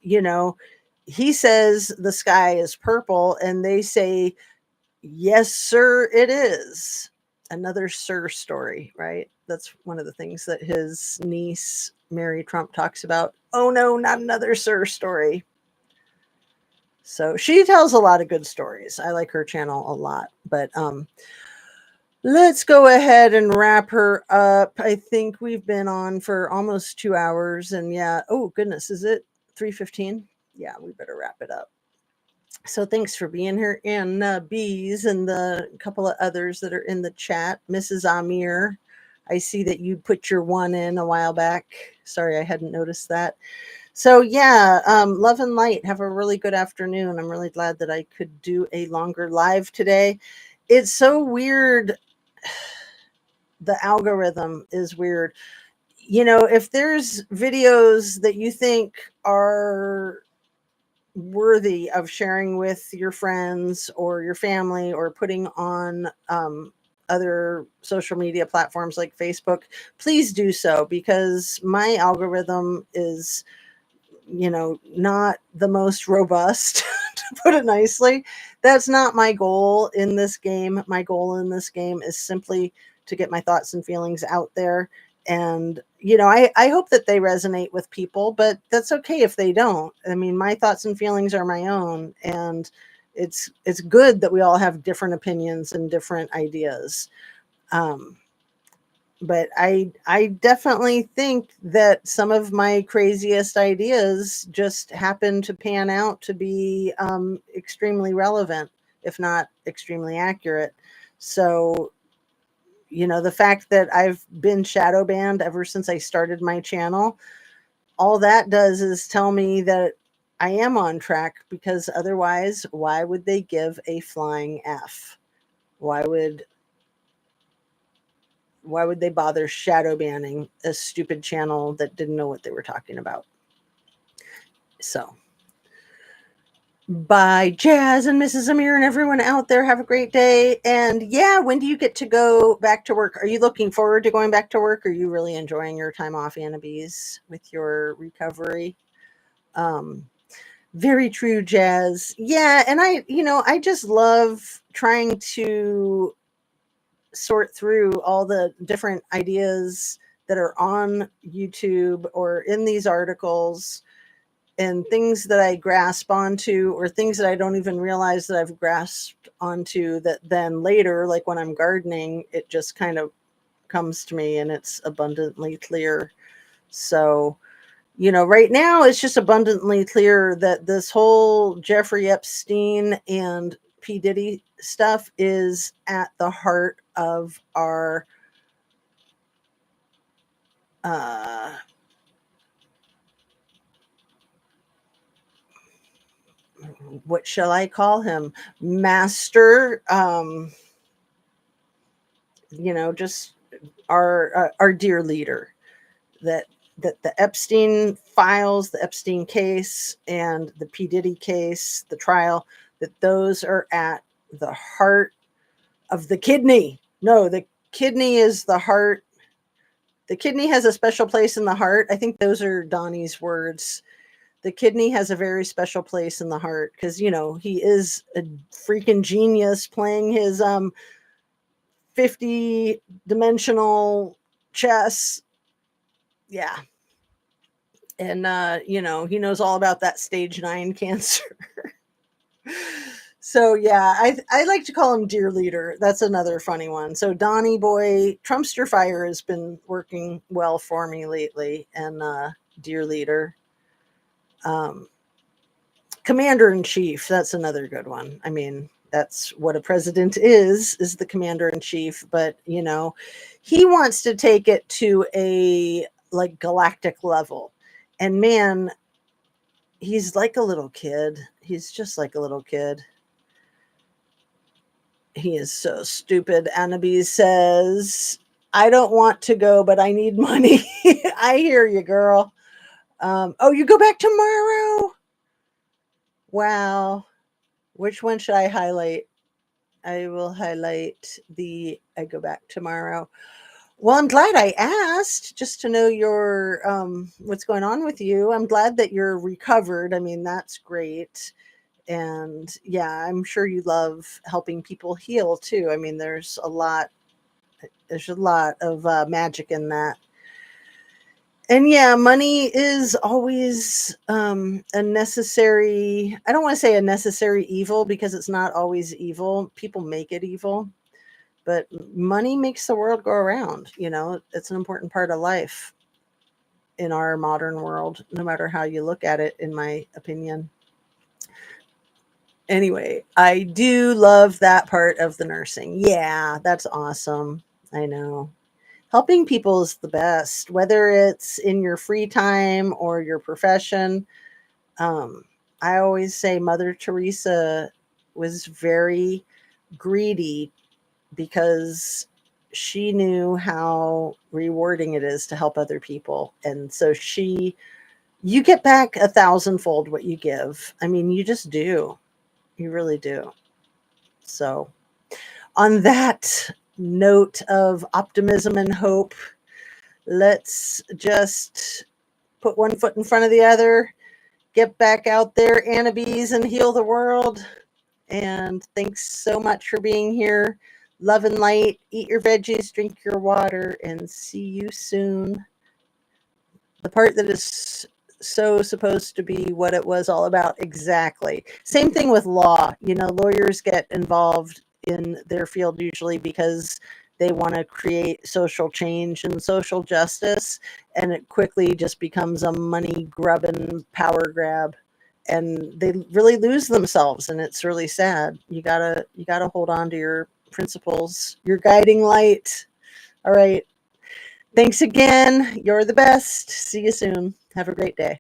he says the sky is purple, and they say, yes, sir, it is. Another Sir story, right? That's one of the things that his niece, Mary Trump, talks about. Oh, no, not another Sir story. So she tells a lot of good stories. I like her channel a lot. But let's go ahead and wrap her up. I think we've been on for almost 2 hours. And yeah, oh, goodness, is it 3:15? Yeah, we better wrap it up. So thanks for being here, and Bees and the couple of others that are in the chat. Mrs. Amir, I see that you put your one in a while back. Sorry, I hadn't noticed that. So yeah, love and light. Have a really good afternoon. I'm really glad that I could do a longer live today. It's so weird. The algorithm is weird. If there's videos that you think are worthy of sharing with your friends or your family or putting on other social media platforms like Facebook, please do so, because my algorithm is, not the most robust, to put it nicely. That's not my goal in this game. My goal in this game is simply to get my thoughts and feelings out there. And, I hope that they resonate with people, but that's okay if they don't. I mean, my thoughts and feelings are my own. And it's good that we all have different opinions and different ideas. But I definitely think that some of my craziest ideas just happen to pan out to be extremely relevant, if not extremely accurate. So, the fact that I've been shadow banned ever since I started my channel, all that does is tell me that I am on track, because otherwise, why would they give a flying F? Why would they bother shadow banning a stupid channel that didn't know what they were talking about? So, bye, Jazz and Mrs. Amir and everyone out there. Have a great day. And yeah, when do you get to go back to work? Are you looking forward to going back to work? Are you really enjoying your time off, Annabees, with your recovery? Very true, Jazz. Yeah, and I just love trying to sort through all the different ideas that are on YouTube or in these articles, and things that I grasp onto, or things that I don't even realize that I've grasped onto, that then later, like when I'm gardening, it just kind of comes to me and it's abundantly clear. So, right now it's just abundantly clear that this whole Jeffrey Epstein and P. Diddy stuff is at the heart of our what shall I call him? Master, just our dear leader. That the Epstein files, the Epstein case, and the P. Diddy case, the trial, that those are at the heart of the kidney. No, the kidney is the heart. The kidney has a special place in the heart. I think those are Donnie's words. The kidney has a very special place in the heart, because, he is a freaking genius playing his 50 dimensional chess. Yeah. And, he knows all about that stage 9 cancer. So, yeah, I like to call him Dear Leader. That's another funny one. So, Donnie Boy, Trumpster Fire has been working well for me lately. And, dear leader. Commander in chief, that's another good one. I mean, that's what a president is the commander in chief, but he wants to take it to a like galactic level. And man, he's like a little kid. He's just like a little kid. He is so stupid. Annabee says, I don't want to go, but I need money. I hear you, girl. Oh, you go back tomorrow? Wow. Which one should I highlight? I will highlight the I go back tomorrow. Well, I'm glad I asked just to know your what's going on with you. I'm glad that you're recovered. I mean, that's great. And yeah, I'm sure you love helping people heal too. I mean, there's a lot of magic in that. And yeah, money is always a necessary, I don't want to say a necessary evil because it's not always evil. People make it evil, but money makes the world go around. It's an important part of life in our modern world, no matter how you look at it, in my opinion. Anyway, I do love that part of the nursing. Yeah, that's awesome. I know. Helping people is the best, whether it's in your free time or your profession. I always say Mother Teresa was very greedy because she knew how rewarding it is to help other people. And so you get back 1,000-fold what you give. I mean, you just do. You really do. So on that note of optimism and hope, let's just put one foot in front of the other, get back out there, Annabees, and heal the world. And thanks so much for being here. Love and light. Eat your veggies, drink your water, and see you soon. The part that is so supposed to be what it was all about. Exactly. Same thing with law. Lawyers get involved in their field usually because they want to create social change and social justice, and it quickly just becomes a money grubbing power grab, and they really lose themselves, and it's really sad. You gotta hold on to your principles, your guiding light. All right. Thanks again. You're the best. See you soon. Have a great day.